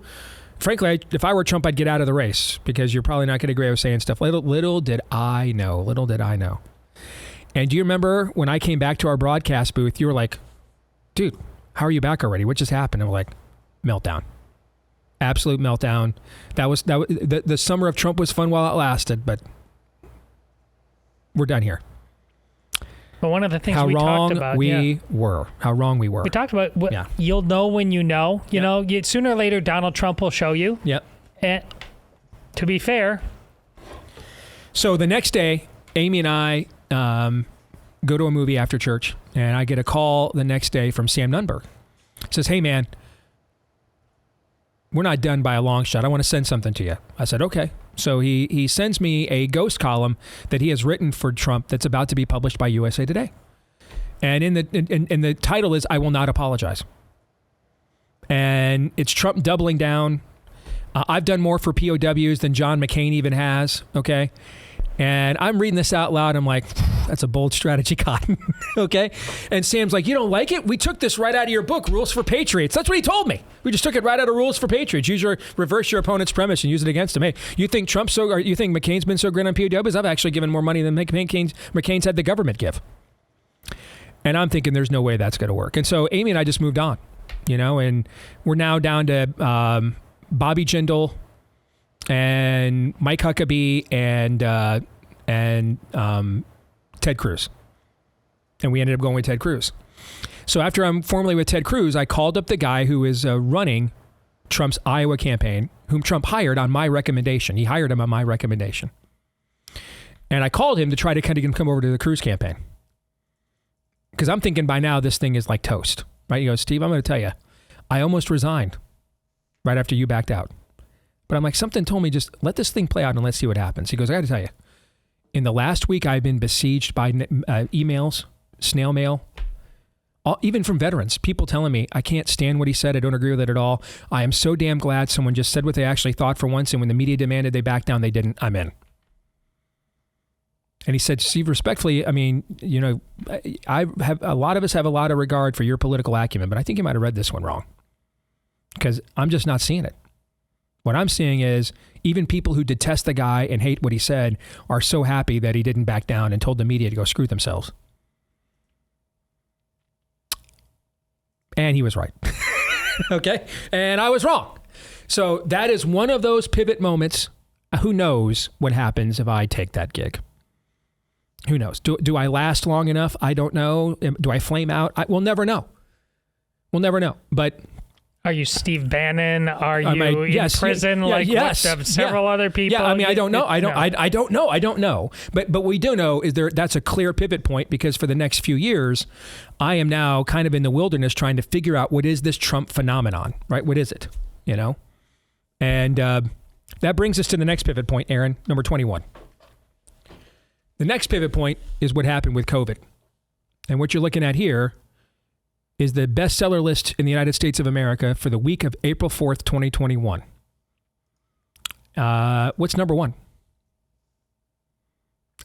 Frankly, if I were Trump, I'd get out of the race because you're probably not going to agree with saying stuff. Little did I know. And do you remember when I came back to our broadcast booth, you were like, dude, how are you back already? What just happened? And we're like, meltdown. Absolute meltdown. The summer of Trump was fun while it lasted, but we're done here. But one of the things we talked about, how wrong we were. We talked about what you'll know when you know. You know, sooner or later, Donald Trump will show you. Yep. And to be fair. So the next day, Amy and I go to a movie after church, and I get a call the next day from Sam Nunberg. It says, hey, man, we're not done by a long shot. I want to send something to you. I said, okay. So he sends me a ghost column that he has written for Trump that's about to be published by USA Today. And in the title is, I Will Not Apologize. And it's Trump doubling down. I've done more for POWs than John McCain even has, okay? And I'm reading this out loud. I'm like, that's a bold strategy, Cotton. Okay? And Sam's like, you don't like it? We took this right out of your book, Rules for Patriots. That's what he told me. We just took it right out of Rules for Patriots. Reverse your opponent's premise and use it against him. Hey, you think McCain's been so great on POWs? I've actually given more money than McCain's had the government give. And I'm thinking there's no way that's going to work. And so Amy and I just moved on, and we're now down to Bobby Jindal and Mike Huckabee and Ted Cruz. And we ended up going with Ted Cruz. So after I'm formally with Ted Cruz, I called up the guy who is running Trump's Iowa campaign, whom Trump hired on my recommendation. He hired him on my recommendation. And I called him to try to kind of get him to come over to the Cruz campaign. Because I'm thinking by now this thing is like toast. Right? He goes, Steve, I'm going to tell you, I almost resigned right after you backed out. But I'm like, something told me just let this thing play out and let's see what happens. He goes, I got to tell you, in the last week, I've been besieged by emails, snail mail, even from veterans, people telling me, I can't stand what he said. I don't agree with it at all. I am so damn glad someone just said what they actually thought for once. And when the media demanded they back down, they didn't. I'm in. And he said, Steve, respectfully, I mean, I have a lot of us have a lot of regard for your political acumen, but I think you might have read this one wrong because I'm just not seeing it. What I'm seeing is even people who detest the guy and hate what he said are so happy that he didn't back down and told the media to go screw themselves. And he was right. Okay. And I was wrong. So that is one of those pivot moments. Who knows what happens if I take that gig? Who knows? Do I last long enough? I don't know. Do I flame out? We'll never know. We'll never know. But are you Steve Bannon? Are you in prison several other people? Yeah, I mean, I don't know. I don't know. But what we do know is that's a clear pivot point because for the next few years, I am now kind of in the wilderness trying to figure out what is this Trump phenomenon, right? What is it? And that brings us to the next pivot point, Aaron, number 21. The next pivot point is what happened with COVID. And what you're looking at here is the bestseller list in the United States of America for the week of April 4th, 2021. What's number one?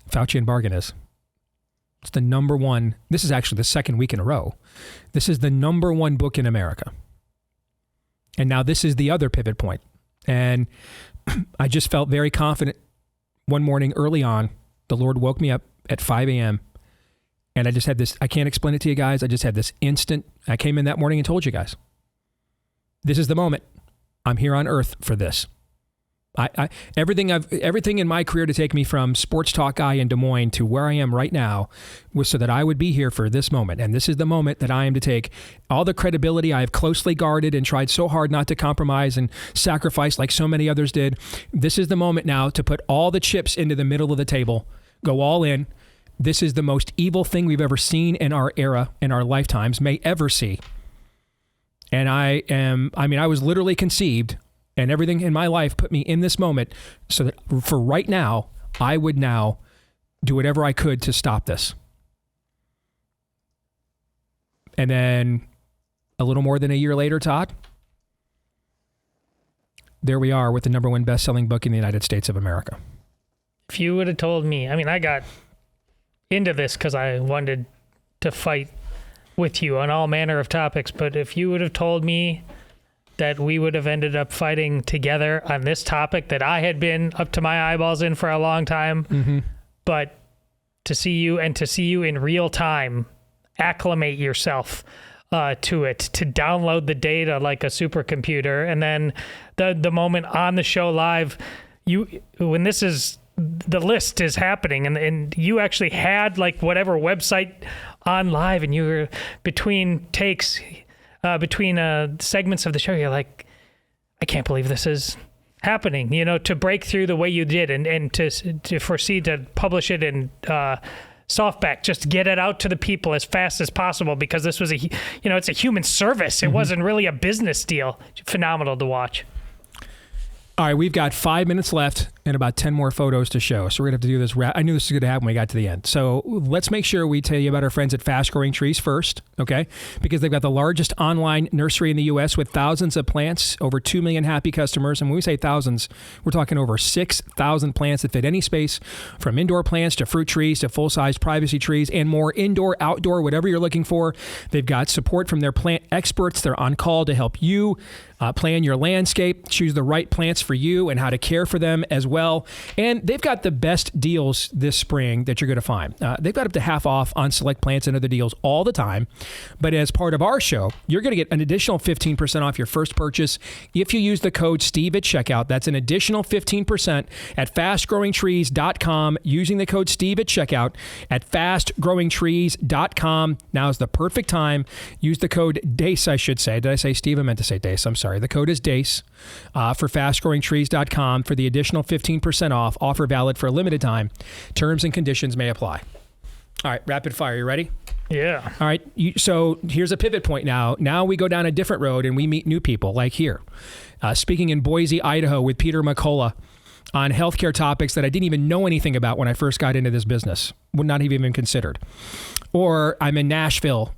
Fauci and Bargain is. It's the number one. This is actually the second week in a row. This is the number one book in America. And now this is the other pivot point. And I just felt very confident one morning early on. The Lord woke me up at 5 a.m. and I just had this, I can't explain it to you guys. I just had this instant, I came in that morning and told you guys, this is the moment. I'm here on earth for this. Everything in my career to take me from sports talk guy in Des Moines to where I am right now was so that I would be here for this moment. And this is the moment that I am to take all the credibility I have closely guarded and tried so hard not to compromise and sacrifice like so many others did. This is the moment now to put all the chips into the middle of the table, go all in. This is the most evil thing we've ever seen in our era, in our lifetimes, may ever see. And I was literally conceived. And everything in my life put me in this moment so that for right now, I would now do whatever I could to stop this. And then a little more than a year later, Todd, there we are with the number one best-selling book in the United States of America. If you would have told me, I got into this because I wanted to fight with you on all manner of topics, but if you would have told me that we would have ended up fighting together on this topic that I had been up to my eyeballs in for a long time, but to see you in real time, acclimate yourself to it, to download the data like a supercomputer, and then the moment on the show live, when this is the list is happening, and you actually had like whatever website on live, and you were between takes. Between segments of the show, you're like, I can't believe this is happening, to break through the way you did and to foresee to publish it in softback, just get it out to the people as fast as possible because this was it's a human service. It wasn't really a business deal. Phenomenal to watch. All right, we've got 5 minutes left and about 10 more photos to show. So we're going to have to do this. I knew this was going to happen when we got to the end. So let's make sure we tell you about our friends at Fast Growing Trees first, okay? Because they've got the largest online nursery in the U.S. with thousands of plants, over 2 million happy customers. And when we say thousands, we're talking over 6,000 plants that fit any space, from indoor plants to fruit trees to full-size privacy trees and more, indoor, outdoor, whatever you're looking for. They've got support from their plant experts. They're on call to help you plan your landscape, choose the right plants for you and how to care for them as well. well. And they've got the best deals this spring that you're going to find. They've got up to half off on select plants and other deals all the time. But as part of our show, you're going to get an additional 15% off your first purchase if you use the code Steve at checkout. That's an additional 15% at fastgrowingtrees.com using the code Steve at checkout at fastgrowingtrees.com. Now is the perfect time. Use the code DACE, I should say. Did I say Steve? I meant to say DACE. I'm sorry. The code is DACE for fastgrowingtrees.com for the additional 15% off. Offer valid for a limited time. Terms and conditions may apply. All right, rapid fire. You ready? Yeah. All right. So here's a pivot point now. Now we go down a different road and we meet new people like here. Speaking in Boise, Idaho with Peter McCullough on healthcare topics that I didn't even know anything about when I first got into this business. Would not have even considered. Or I'm in Nashville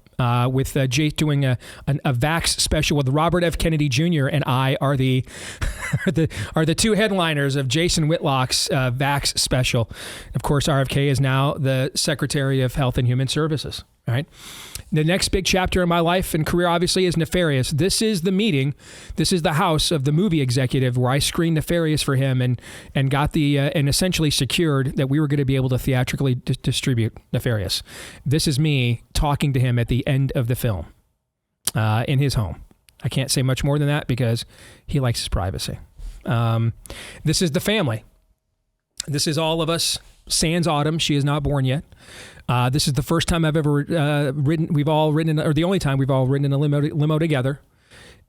with Jake doing a Vax special with Robert F. Kennedy Jr. and I are the two headliners of Jason Whitlock's Vax special. Of course, RFK is now the Secretary of Health and Human Services. All right. The next big chapter in my life and career, obviously, is Nefarious. This is the meeting. This is the house of the movie executive where I screened Nefarious for him and got and essentially secured that we were going to be able to theatrically distribute Nefarious. This is me talking to him at the end of the film in his home. I can't say much more than that because he likes his privacy. This is the family. This is all of us. Sans Autumn. She is not born yet. This is the first time I've ever ridden. We've all ridden, or the only time we've all ridden in a limo together.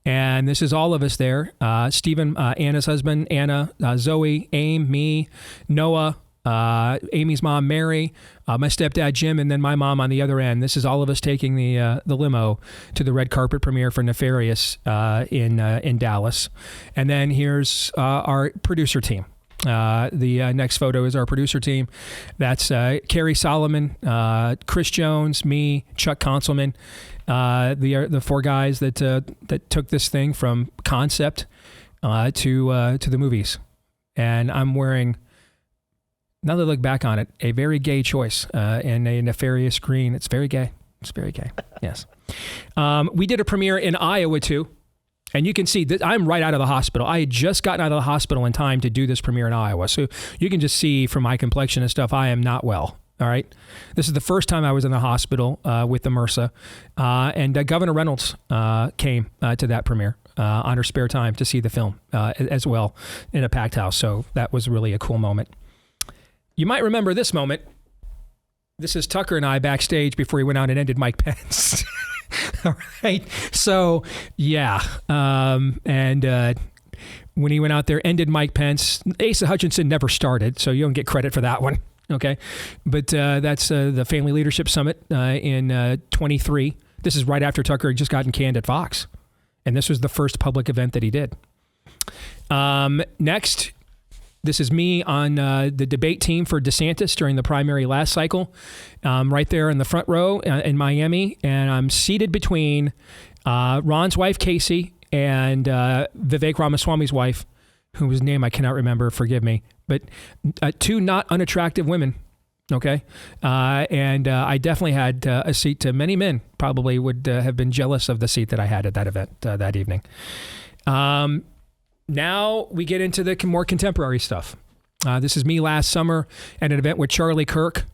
And this is all of us there. Stephen, Anna's husband, Anna, Zoe, Aim, me, Noah, Amy's mom, Mary, my stepdad, Jim, and then my mom on the other end. This is all of us taking the limo to the red carpet premiere for Nefarious in Dallas. And then here's our producer team. The next photo is our producer team. That's Carrie Solomon, Chris Jones, me, Chuck Conselman, the four guys that took this thing from concept to the movies. And I'm wearing, now that I look back on it, a very gay choice in a Nefarious green. It's very gay. It's very gay. Yes. We did a premiere in Iowa too. And you can see that I'm right out of the hospital. I had just gotten out of the hospital in time to do this premiere in Iowa. So you can just see from my complexion and stuff, I am not well. All right. This is the first time I was in the hospital with the MRSA. And Governor Reynolds came to that premiere on her spare time to see the film as well in a packed house. So that was really a cool moment. You might remember this moment. This is Tucker and I backstage before he went out and ended Mike Pence. All right. So, yeah. And when he went out there, ended Mike Pence, Asa Hutchinson never started, so you don't get credit for that one. Okay. But that's the Family Leadership Summit in 23. This is right after Tucker had just gotten canned at Fox. And this was the first public event that he did. Next, this is me on the debate team for DeSantis during the primary last cycle, right there in the front row in Miami. And I'm seated between Ron's wife, Casey, and Vivek Ramaswamy's wife, whose name I cannot remember, forgive me, but two not unattractive women. Okay. And I definitely had a seat to many men probably would have been jealous of the seat that I had at that event that evening. Now we get into the more contemporary stuff. This is me last summer at an event with Charlie Kirk,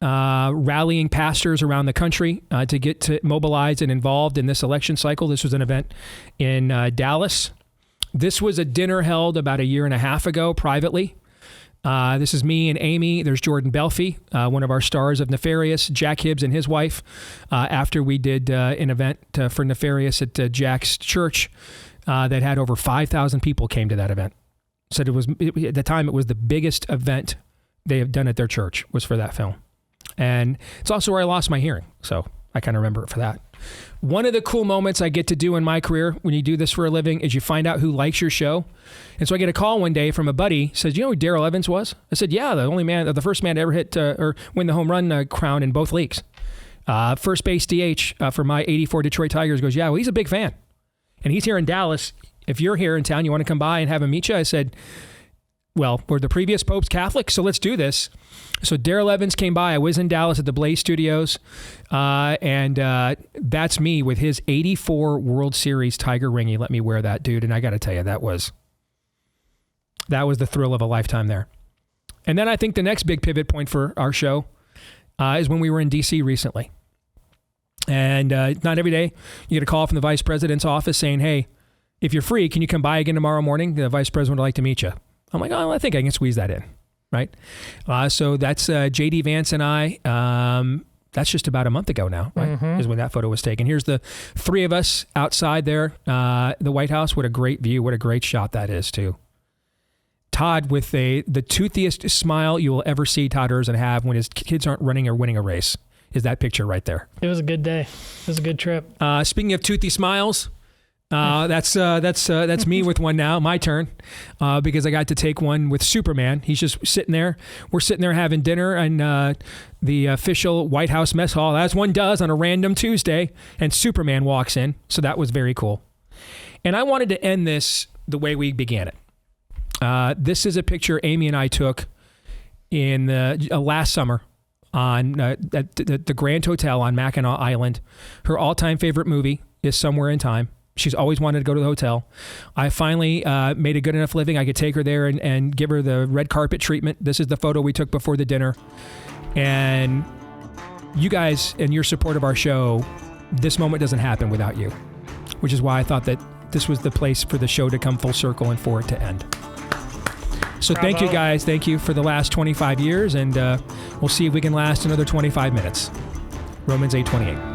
rallying pastors around the country to get mobilized and involved in this election cycle. This was an event in Dallas. This was a dinner held about a year and a half ago privately. This is me and Amy. There's Jordan Belfi, one of our stars of Nefarious, Jack Hibbs and his wife, after we did an event for Nefarious at Jack's church. That had over 5,000 people came to that event. Said at the time it was the biggest event they have done at their church was for that film. And it's also where I lost my hearing. So I kind of remember it for that. One of the cool moments I get to do in my career when you do this for a living is you find out who likes your show. And so I get a call one day from a buddy, says, you know who Darrell Evans was? I said, yeah, the first man to ever hit or win the home run crown in both leagues. First base DH for my 84 Detroit Tigers. Goes, yeah, well, he's a big fan. And he's here in Dallas. If you're here in town, you want to come by and have him meet you? I said, well, were the previous popes Catholic? So let's do this. So Darrell Evans came by. I was in Dallas at the Blaze Studios. And that's me with his 84 World Series Tiger ring. He let me wear that, dude. And I got to tell you, that was That was the thrill of a lifetime there. And then I think the next big pivot point for our show is when we were in D.C. recently. And not every day you get a call from the vice president's office saying, hey, if you're free, can you come by again tomorrow morning? The vice president would like to meet you. I'm like, oh, I think I can squeeze that in, right? So that's J.D. Vance and I. That's just about a month ago now, right? Is when that photo was taken. Here's the three of us outside there, the White House. What a great view. What a great shot that is, too. Todd with the toothiest smile you will ever see Todd Erzin have when his kids aren't running or winning a race. Is that picture right there. It was a good day. It was a good trip. Speaking of toothy smiles, that's me with one now. My turn, because I got to take one with Superman. He's just sitting there. We're sitting there having dinner in the official White House mess hall, as one does on a random Tuesday, and Superman walks in. So that was very cool. And I wanted to end this the way we began it. This is a picture Amy and I took in last summer on at the Grand Hotel on Mackinac Island. Her all-time favorite movie is Somewhere in Time. She's always wanted to go to the hotel. I finally made a good enough living. I could take her there and give her the red carpet treatment. This is the photo we took before the dinner. And you guys and your support of our show, this moment doesn't happen without you, which is why I thought that this was the place for the show to come full circle and for it to end. So Thank you, guys. Thank you for the last 25 years, and we'll see if we can last another 25 minutes. Romans 8:28.